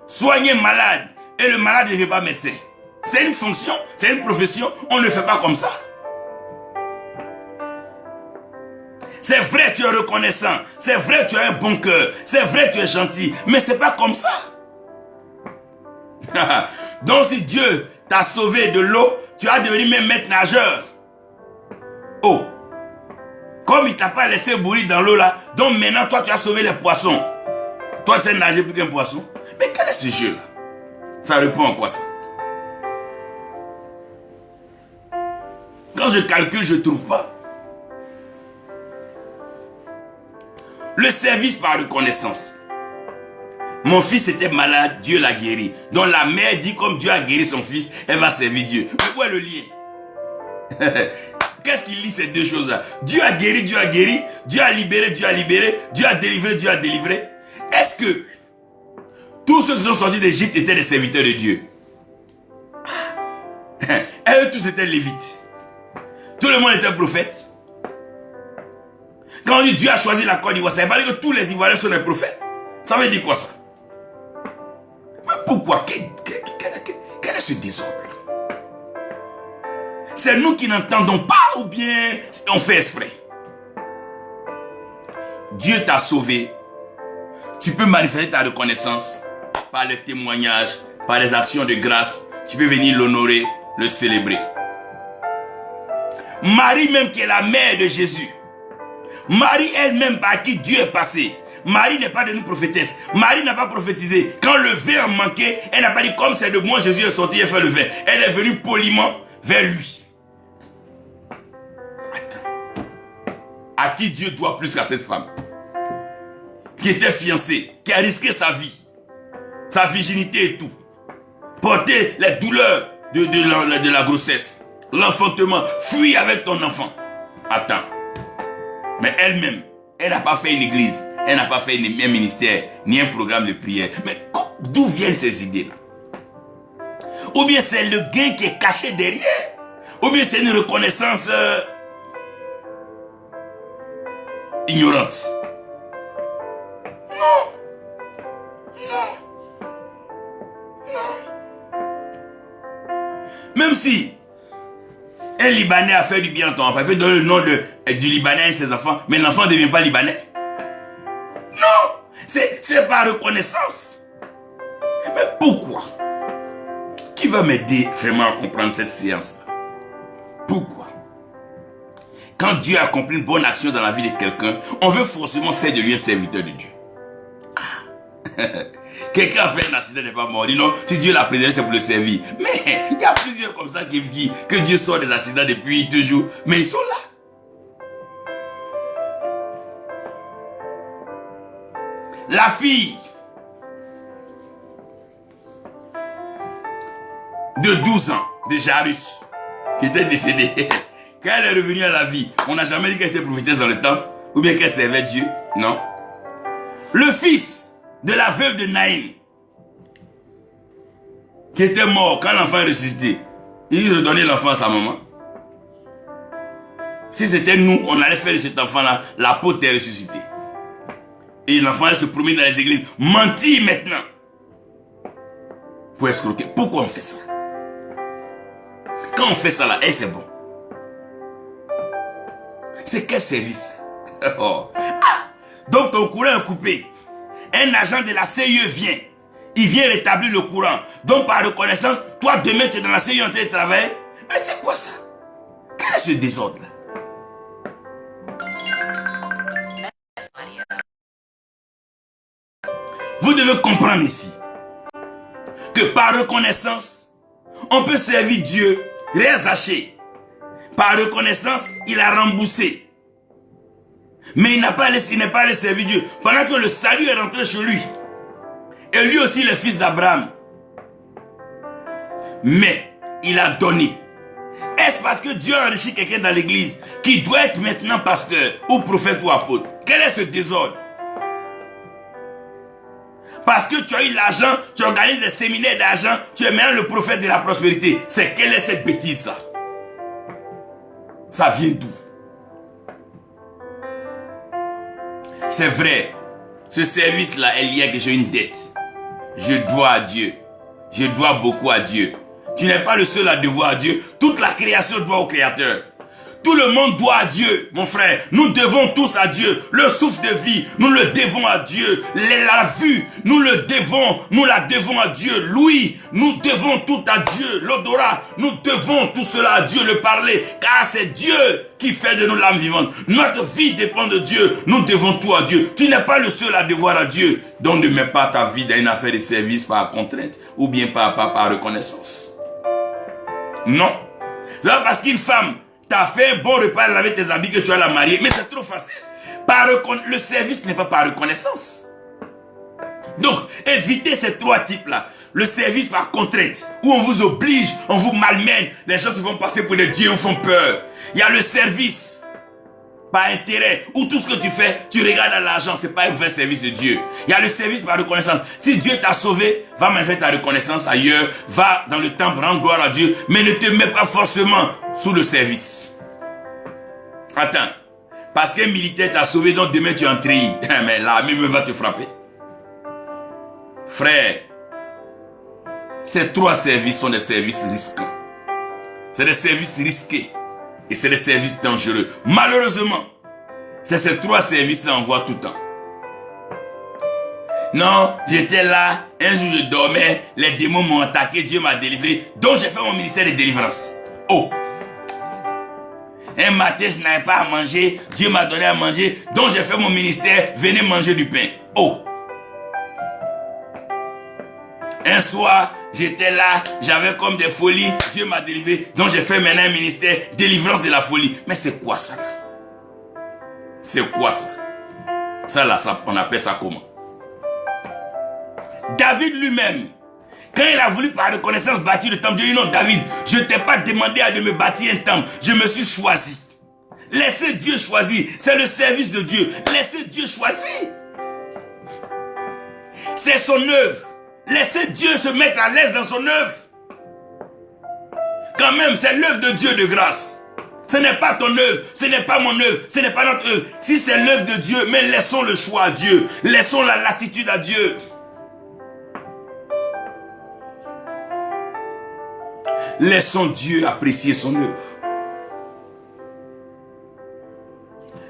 soigne un malade et le malade ne devient pas médecin? C'est une fonction, c'est une profession, on ne fait pas comme ça. C'est vrai tu es reconnaissant, c'est vrai tu as un bon cœur, c'est vrai tu es gentil, mais c'est pas comme ça. Donc si Dieu t'a sauvé de l'eau, tu as devenu même maître nageur. Oh, comme il t'a pas laissé mourir dans l'eau là, donc maintenant toi tu as sauvé les poissons. Toi tu sais nager plus qu'un poisson. Mais quel est ce jeu là? Ça répond à quoi ça? Quand je calcule, je ne trouve pas. Le service par reconnaissance. Mon fils était malade, Dieu l'a guéri. Donc la mère dit comme Dieu a guéri son fils, elle va servir Dieu. Mais où est le lien? Qu'est-ce qu'il lit ces deux choses-là? Dieu a guéri, Dieu a guéri. Dieu a libéré, Dieu a libéré. Dieu a délivré, Dieu a délivré. Est-ce que tous ceux qui sont sortis d'Égypte étaient des serviteurs de Dieu? Et eux tous étaient lévites. Tout le monde était prophète. Quand on dit Dieu a choisi la Côte d'Ivoire, ça veut pas dire que tous les Ivoiriens sont des prophètes. Ça veut dire quoi ça? Mais pourquoi? Quel est ce désordre? C'est nous qui n'entendons pas ou bien on fait exprès? Dieu t'a sauvé. Tu peux manifester ta reconnaissance par les témoignages, par les actions de grâce. Tu peux venir l'honorer, le célébrer. Marie même qui est la mère de Jésus. Marie elle-même par qui Dieu est passé. Marie n'est pas de nous prophétesse. Marie n'a pas prophétisé. Quand le vin a manqué, elle n'a pas dit comme c'est de moi Jésus est sorti et fait le vin. Elle est venue poliment vers lui. À qui Dieu doit plus qu'à cette femme qui était fiancée, qui a risqué sa vie, sa virginité et tout, porter les douleurs de la grossesse, l'enfantement, fuis avec ton enfant. Attends, mais elle-même, elle n'a pas fait une église, elle n'a pas fait un ministère, ni un programme de prière. Mais d'où viennent ces idées-là? Ou bien c'est le gain qui est caché derrière, ou bien c'est une reconnaissance ignorante. Même si un Libanais a fait du bien à ton enfant, il peut donner le nom du Libanais à ses enfants, mais l'enfant ne devient pas Libanais. Non, c'est par reconnaissance. Mais pourquoi? Qui va m'aider vraiment à comprendre cette séance-là? Pourquoi? Quand Dieu accomplit une bonne action dans la vie de quelqu'un, on veut forcément faire de lui un serviteur de Dieu. Quelqu'un a fait un accident, n'est pas mort. Il dit non, si Dieu l'a préservé, c'est pour le servir. Mais il y a plusieurs comme ça qui disent que Dieu sort des accidents depuis toujours. Mais ils sont là. La fille de 12 ans de Jairus, qui était décédée, quand elle est revenue à la vie, on n'a jamais dit qu'elle était prophétesse dans le temps, ou bien qu'elle servait Dieu. Non. Le fils de la veuve de Naïm, qui était mort quand l'enfant est ressuscité, il redonnait l'enfant à sa maman. Si c'était nous, on allait faire de cet enfant-là l'apôtre est ressuscité. Et l'enfant allait se promener dans les églises, mentir maintenant, pour escroquer. Pourquoi on fait ça? Quand on fait ça là, c'est bon. C'est quel service? Oh. Ah, donc ton courant est coupé. Un agent de la CIE vient. Il vient rétablir le courant. Donc par reconnaissance, toi demain tu es dans la CIE en train de travailler. Mais c'est quoi ça? Quel est ce désordre là? Vous devez comprendre ici que par reconnaissance, on peut servir Dieu, rien zaché. Par reconnaissance, il a remboursé. Mais il n'est pas allé servir Dieu. Pendant que le salut est rentré chez lui. Et lui aussi, le fils d'Abraham. Mais il a donné. Est-ce parce que Dieu a enrichi quelqu'un dans l'église qui doit être maintenant pasteur ou prophète ou apôtre? Quel est ce désordre? Parce que tu as eu l'argent, tu organises des séminaires d'argent, tu es maintenant le prophète de la prospérité. Quelle est cette bêtise ça? Ça vient d'où? C'est vrai, ce service-là est lié à que j'ai une dette. Je dois à Dieu. Je dois beaucoup à Dieu. Tu n'es pas le seul à devoir à Dieu. Toute la création doit au Créateur. Tout le monde doit à Dieu, mon frère. Nous devons tous à Dieu. Le souffle de vie, nous le devons à Dieu. La vue, nous la devons à Dieu. L'ouïe, nous devons tout à Dieu. L'odorat, nous devons tout cela à Dieu. Le parler, car c'est Dieu qui fait de nous l'âme vivante. Notre vie dépend de Dieu. Nous devons tout à Dieu. Tu n'es pas le seul à devoir à Dieu. Donc ne mets pas ta vie dans une affaire de service par contrainte ou bien par reconnaissance. Non. C'est pas parce qu'une femme t'as fait un bon repas, elle avait tes habits que tu vas la marier. Mais c'est trop facile. Le service n'est pas par reconnaissance. Donc, évitez ces trois types-là. Le service par contrainte, où on vous oblige, on vous malmène, les gens se font passer pour des dieux, vous font peur. Il y a le service par intérêt, où tout ce que tu fais, tu regardes à l'argent, c'est pas un vrai service de Dieu. Il y a le service par reconnaissance. Si Dieu t'a sauvé, va m'en faire ta reconnaissance ailleurs, va dans le temple, rendre gloire à Dieu, mais ne te mets pas forcément sous le service. Attends, parce qu'un militaire t'a sauvé, donc demain tu es en treillis. Mais l'armée va te frapper. Frère, ces trois services sont des services risquants. C'est des services risqués. Et c'est des services dangereux. Malheureusement, c'est ces trois services-là qu'on voit tout le temps. Non, j'étais là, un jour je dormais, les démons m'ont attaqué, Dieu m'a délivré, donc j'ai fait mon ministère de délivrance. Oh! Un matin, je n'avais pas à manger, Dieu m'a donné à manger, donc j'ai fait mon ministère, venez manger du pain. Oh! Un soir, j'étais là, j'avais comme des folies, Dieu m'a délivré, donc j'ai fait maintenant un ministère, délivrance de la folie. Mais c'est quoi ça? C'est quoi ça? Ça là, on appelle ça comment? David lui-même, quand il a voulu par reconnaissance bâtir le temple, Dieu dit non David, je ne t'ai pas demandé de me bâtir un temple, je me suis choisi. Laissez Dieu choisir, c'est le service de Dieu. Laissez Dieu choisir. C'est son œuvre. Laissez Dieu se mettre à l'aise dans son œuvre. Quand même, c'est l'œuvre de Dieu de grâce. Ce n'est pas ton œuvre, ce n'est pas mon œuvre, ce n'est pas notre œuvre. Si c'est l'œuvre de Dieu, mais laissons le choix à Dieu. Laissons la latitude à Dieu. Laissons Dieu apprécier son œuvre.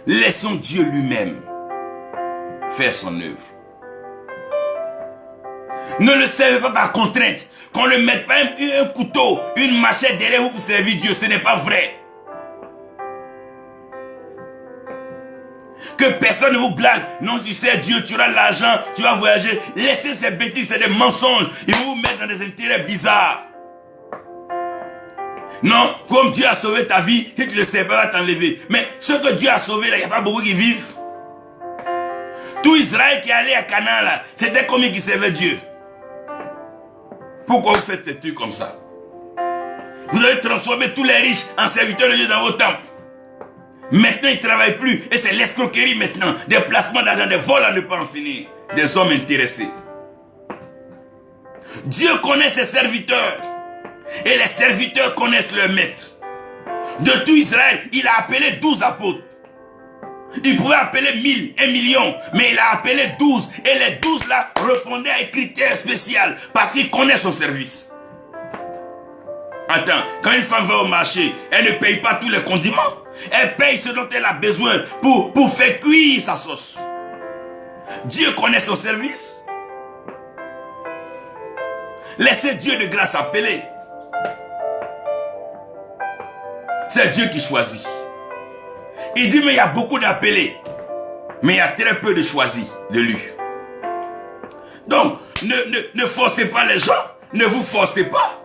Laissons Dieu lui-même faire son œuvre. Ne le servez pas par contrainte. Qu'on ne mette pas un couteau, une machette derrière vous pour servir Dieu. Ce n'est pas vrai. Que personne ne vous blague. Non, tu sais Dieu, tu auras l'argent, tu vas voyager. Laissez ces bêtises, c'est des mensonges. Ils vont vous mettre dans des intérêts bizarres. Non, comme Dieu a sauvé ta vie, si tu le sais pas, va t'enlever. Mais ceux que Dieu a sauvés, là, il n'y a pas beaucoup qui vivent. Tout Israël qui est allé à Canaan, là, c'était combien qui servait Dieu? Pourquoi vous faites ces trucs comme ça? Vous avez transformé tous les riches en serviteurs de Dieu dans vos temples. Maintenant, ils ne travaillent plus. Et c'est l'escroquerie maintenant. Des placements d'argent, des vols à ne pas en finir. Des hommes intéressés. Dieu connaît ses serviteurs. Et les serviteurs connaissent leur maître. De tout Israël, il a appelé 12 apôtres. Il pouvait appeler 1000, 1 million, mais il a appelé 12. Et les 12 là répondaient à un critère spécial parce qu'il connaît son service. Attends, quand une femme va au marché, elle ne paye pas tous les condiments. Elle paye ce dont elle a besoin pour faire cuire sa sauce. Dieu connaît son service. Laissez Dieu de grâce appeler. C'est Dieu qui choisit. Il dit, mais il y a beaucoup d'appelés. Mais il y a très peu de choisis de lui. Donc, ne forcez pas les gens. Ne vous forcez pas.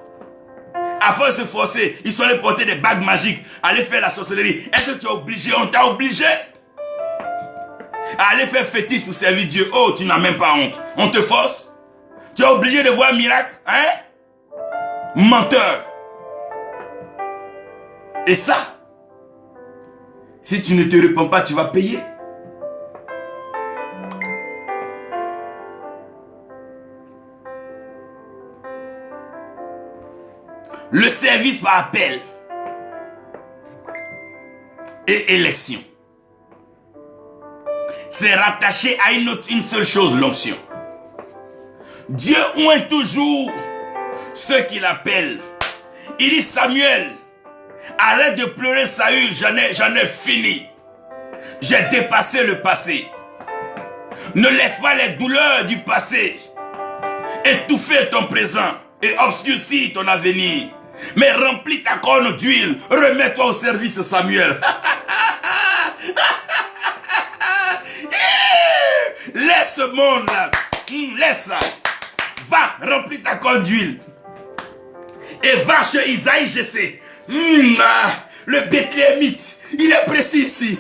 Avant de se forcer, ils sont allés porter des bagues magiques. Aller faire la sorcellerie. Est-ce que tu es obligé? On t'a obligé. À aller faire fétiche pour servir Dieu. Oh, tu n'as même pas honte. On te force. Tu es obligé de voir un miracle. Hein? Menteur. Et ça, si tu ne te répands pas, tu vas payer. Le service par appel et élection, c'est rattaché à une seule chose, l'onction. Dieu oint toujours ceux qu'il appelle. Il dit, Samuel, arrête de pleurer Saül, j'en ai fini. J'ai dépassé le passé. Ne laisse pas les douleurs du passé étouffer ton présent et obscurcir ton avenir. Mais remplis ta corne d'huile. Remets-toi au service, Samuel. Laisse ce monde là. Laisse ça. Va, remplis ta corne d'huile. Et va chez Isaïe, je sais. Le Bethléemite, il est précis ici.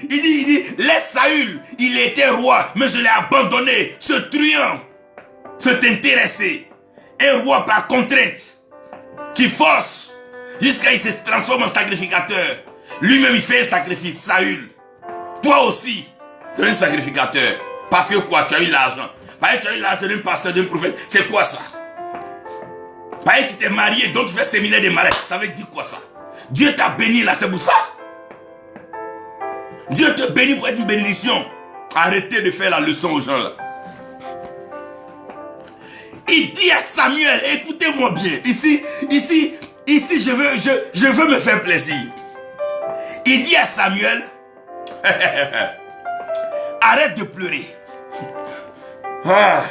il dit, laisse Saül, il était roi, mais je l'ai abandonné, ce truand, cet intéressé, un roi par contrainte, qui force, jusqu'à il se transforme en sacrificateur. Lui-même, il fait un sacrifice, Saül. Toi aussi, tu es un sacrificateur. Parce que quoi, tu as eu l'argent. Parce que tu as eu l'argent d'un pasteur, d'un prophète. C'est quoi ça? Parce que tu t'es marié, donc tu fais séminaire des malais. Ça veut dire quoi ça? Dieu t'a béni là, c'est pour ça. Dieu te bénit pour être une bénédiction. Arrêtez de faire la leçon aux gens là. Il dit à Samuel, écoutez-moi bien. Ici, je veux me faire plaisir. Il dit à Samuel, arrête de pleurer. Ah.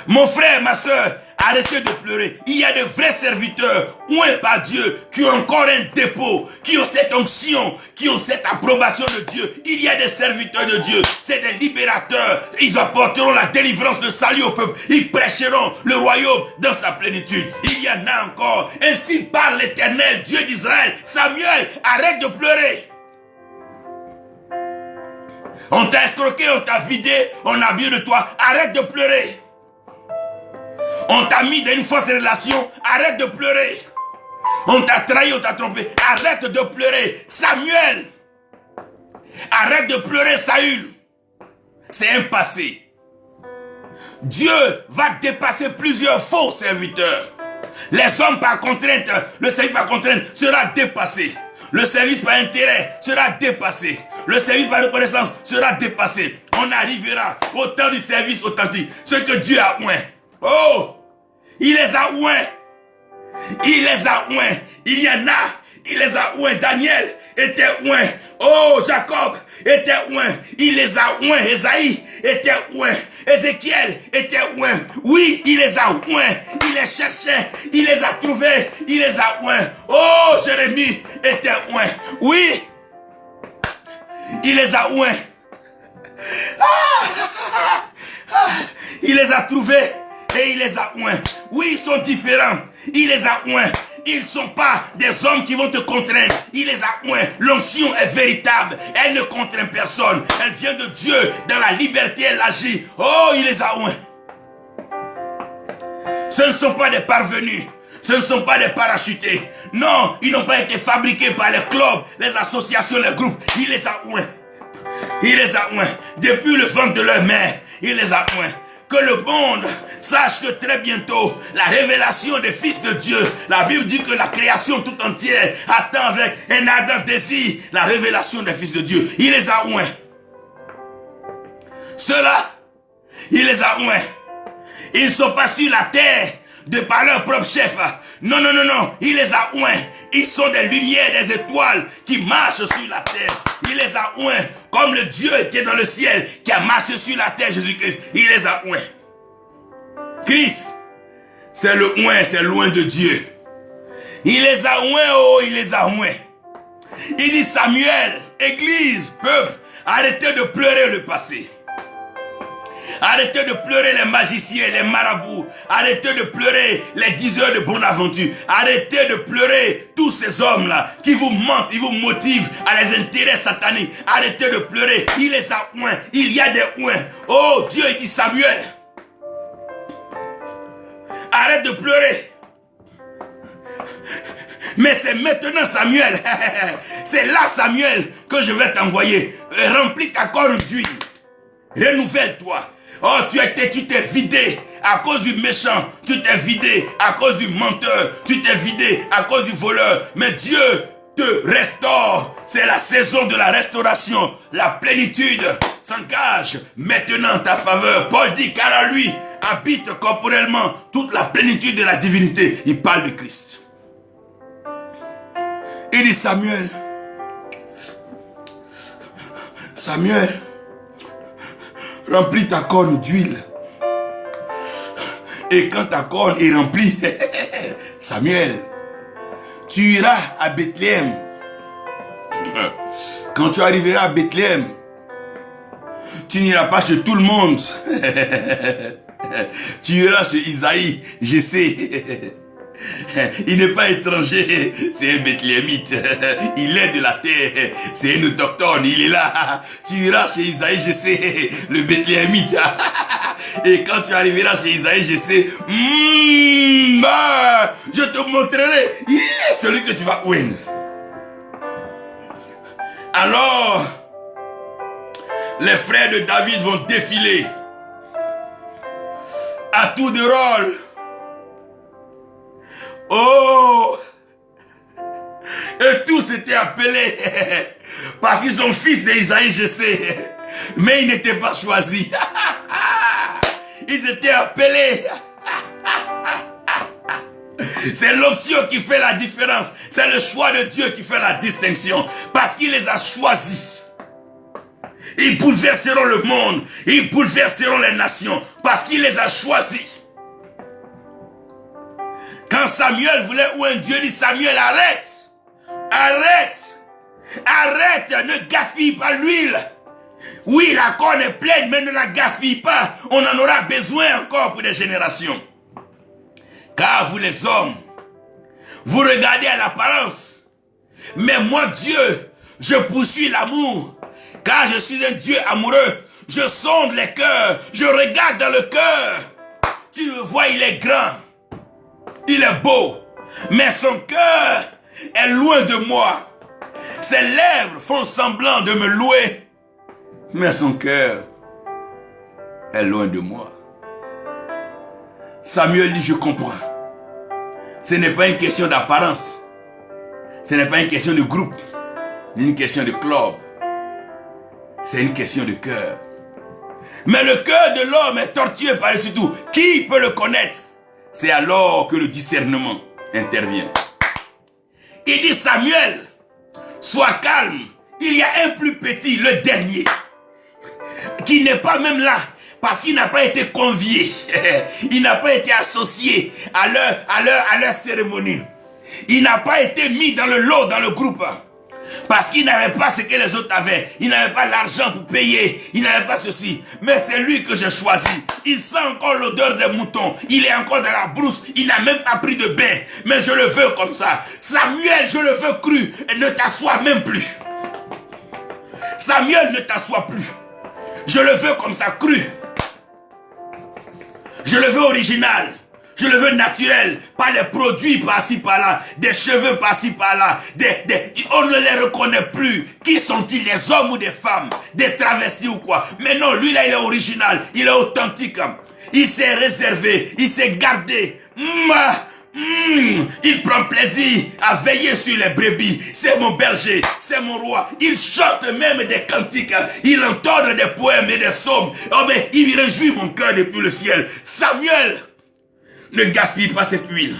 Mon frère, ma soeur, arrêtez de pleurer. Il y a de vrais serviteurs, oués par Dieu, qui ont encore un dépôt, qui ont cette onction, qui ont cette approbation de Dieu. Il y a des serviteurs de Dieu, c'est des libérateurs. Ils apporteront la délivrance de salut au peuple. Ils prêcheront le royaume dans sa plénitude. Il y en a encore. Ainsi parle l'Éternel, Dieu d'Israël. Samuel, arrête de pleurer. On t'a escroqué, on t'a vidé, on a abusé de toi. Arrête de pleurer. On t'a mis dans une fausse relation. Arrête de pleurer. On t'a trahi, on t'a trompé. Arrête de pleurer. Samuel. Arrête de pleurer, Saül. C'est un passé. Dieu va dépasser plusieurs faux serviteurs. Les hommes par contrainte, le service par contrainte sera dépassé. Le service par intérêt sera dépassé. Le service par reconnaissance sera dépassé. On arrivera au temps du service authentique. Ce que Dieu a oint. Oh! Il les a oints. Il les a oints. Il y en a. Il les a oints. Daniel était oint. Oh, Jacob était oint. Il les a oints. Esaïe était oint. Ézéchiel était oint. Oui, il les a oints. Il les cherchait. Il les a trouvés. Il les a oints. Oh, Jérémie était oint. Oui, il les a oints. Il les a trouvés et il les a oints. Oui, ils sont différents. Il les a oints. Ils ne sont pas des hommes qui vont te contraindre. Il les a oints. L'onction est véritable. Elle ne contraint personne. Elle vient de Dieu. Dans la liberté, elle agit. Oh, il les a oints. Ce ne sont pas des parvenus. Ce ne sont pas des parachutés. Non, ils n'ont pas été fabriqués par les clubs, les associations, les groupes. Il les a oints. Il les a oints. Depuis le ventre de leur mère, il les a oints. Que le monde sache que très bientôt, la révélation des fils de Dieu, la Bible dit que la création tout entière attend avec un ardent désir la révélation des fils de Dieu. Il les a oints. Ceux-là, il les a oints. Ils ne sont pas sur la terre de par leur propre chef. Non, non, non, non. Il les a oints. Ils sont des lumières, des étoiles qui marchent sur la terre. Il les a oints comme le Dieu qui est dans le ciel, qui a marché sur la terre, Jésus-Christ. Il les a oints. Christ, c'est le oint, c'est loin de Dieu. Il les a oints, oh, il les a oints. Il dit Samuel, Église, peuple, arrêtez de pleurer le passé. Arrêtez de pleurer les magiciens, les marabouts. Arrêtez de pleurer les diseurs de bonne aventure. Arrêtez de pleurer tous ces hommes-là qui vous mentent, ils vous motivent à les intérêts sataniques. Arrêtez de pleurer. Il les a oints. Il y a des oints. Oh, Dieu, il dit Samuel, arrête de pleurer. Mais c'est maintenant, Samuel. C'est là, Samuel, que je vais t'envoyer. Remplis ta corps d'huile. Renouvelle-toi. Oh, tu t'es vidé à cause du méchant. Tu t'es vidé à cause du menteur. Tu t'es vidé à cause du voleur. Mais Dieu te restaure. C'est la saison de la restauration. La plénitude s'engage maintenant en ta faveur. Paul dit car à lui habite corporellement toute la plénitude de la divinité. Il parle de Christ. Il dit Samuel. Samuel, remplis ta corne d'huile. Et quand ta corne est remplie, Samuel, tu iras à Bethléem. Quand tu arriveras à Bethléem, tu n'iras pas chez tout le monde. Tu iras chez Isaïe, je sais. Il n'est pas étranger, c'est un Bethléemite. Il est de la terre, c'est un autochtone, il est là. Tu iras chez Isaïe, je sais, le Bethléemite. Et quand tu arriveras chez Isaïe, je sais, je te montrerai celui que tu vas win. Alors, les frères de David vont défiler à tour de rôle. Oh! Et tous étaient appelés parce qu'ils sont fils d'Isaïe, je sais. Mais ils n'étaient pas choisis. Ils étaient appelés. C'est l'option qui fait la différence. C'est le choix de Dieu qui fait la distinction. Parce qu'il les a choisis. Ils bouleverseront le monde. Ils bouleverseront les nations. Parce qu'il les a choisis. Quand Samuel voulait où un Dieu dit, Samuel, arrête. Arrête. Arrête. Ne gaspille pas l'huile. Oui, la corne est pleine, mais ne la gaspille pas. On en aura besoin encore pour des générations. Car vous les hommes, vous regardez à l'apparence. Mais moi, Dieu, je poursuis l'amour. Car je suis un Dieu amoureux. Je sonde les cœurs. Je regarde dans le cœur. Tu le vois, il est grand. Il est beau. Mais son cœur est loin de moi. Ses lèvres font semblant de me louer. Mais son cœur est loin de moi. Samuel dit, je comprends. Ce n'est pas une question d'apparence. Ce n'est pas une question de groupe. Ni une question de club. C'est une question de cœur. Mais le cœur de l'homme est tortueux par-dessus tout. Qui peut le connaître? C'est alors que le discernement intervient. Il dit, Samuel, sois calme. Il y a un plus petit, le dernier, qui n'est pas même là. Parce qu'il n'a pas été convié. Il n'a pas été associé à leur cérémonie. Il n'a pas été mis dans le lot, dans le groupe. Parce qu'il n'avait pas ce que les autres avaient. Il n'avait pas l'argent pour payer. Il n'avait pas ceci. Mais c'est lui que j'ai choisi. Il sent encore l'odeur des moutons. Il est encore dans la brousse. Il n'a même pas pris de bain. Mais je le veux comme ça. Samuel, je le veux cru. Et ne t'assois même plus. Samuel, ne t'assois plus. Je le veux comme ça, cru. Je le veux original. Je le veux naturel. Pas les produits par-ci par-là. Des cheveux par-ci par-là. On ne les reconnaît plus. Qui sont-ils, des hommes ou des femmes? Des travestis ou quoi? Mais non, lui là, il est original. Il est authentique. Il s'est réservé. Il s'est gardé. Il prend plaisir à veiller sur les brebis. C'est mon berger, c'est mon roi. Il chante même des cantiques. Il entonne des poèmes et des psaumes. Oh mais il réjouit mon cœur depuis le ciel. Samuel, ne gaspille pas cette huile.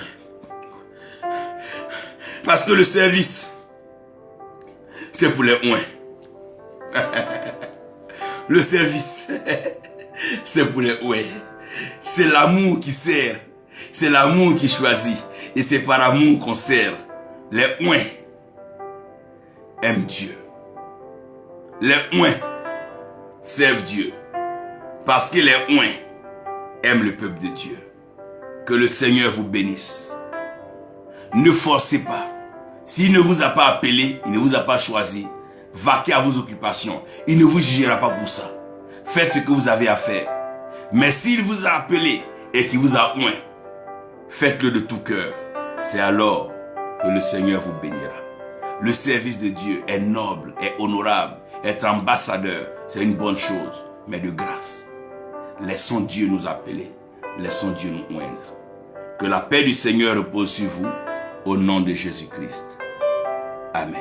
Parce que le service, c'est pour les oins. Le service, c'est pour les oins. C'est l'amour qui sert. C'est l'amour qui choisit. Et c'est par amour qu'on sert. Les oins aiment Dieu. Les oins servent Dieu. Parce que les oins aiment le peuple de Dieu. Que le Seigneur vous bénisse. Ne forcez pas. S'il ne vous a pas appelé, il ne vous a pas choisi, vaquez à vos occupations. Il ne vous jugera pas pour ça. Faites ce que vous avez à faire. Mais s'il vous a appelé et qu'il vous a oint, faites-le de tout cœur. C'est alors que le Seigneur vous bénira. Le service de Dieu est noble, est honorable. Être ambassadeur, c'est une bonne chose, mais de grâce. Laissons Dieu nous appeler. Laissons Dieu nous oindre. Que la paix du Seigneur repose sur vous, au nom de Jésus-Christ. Amen.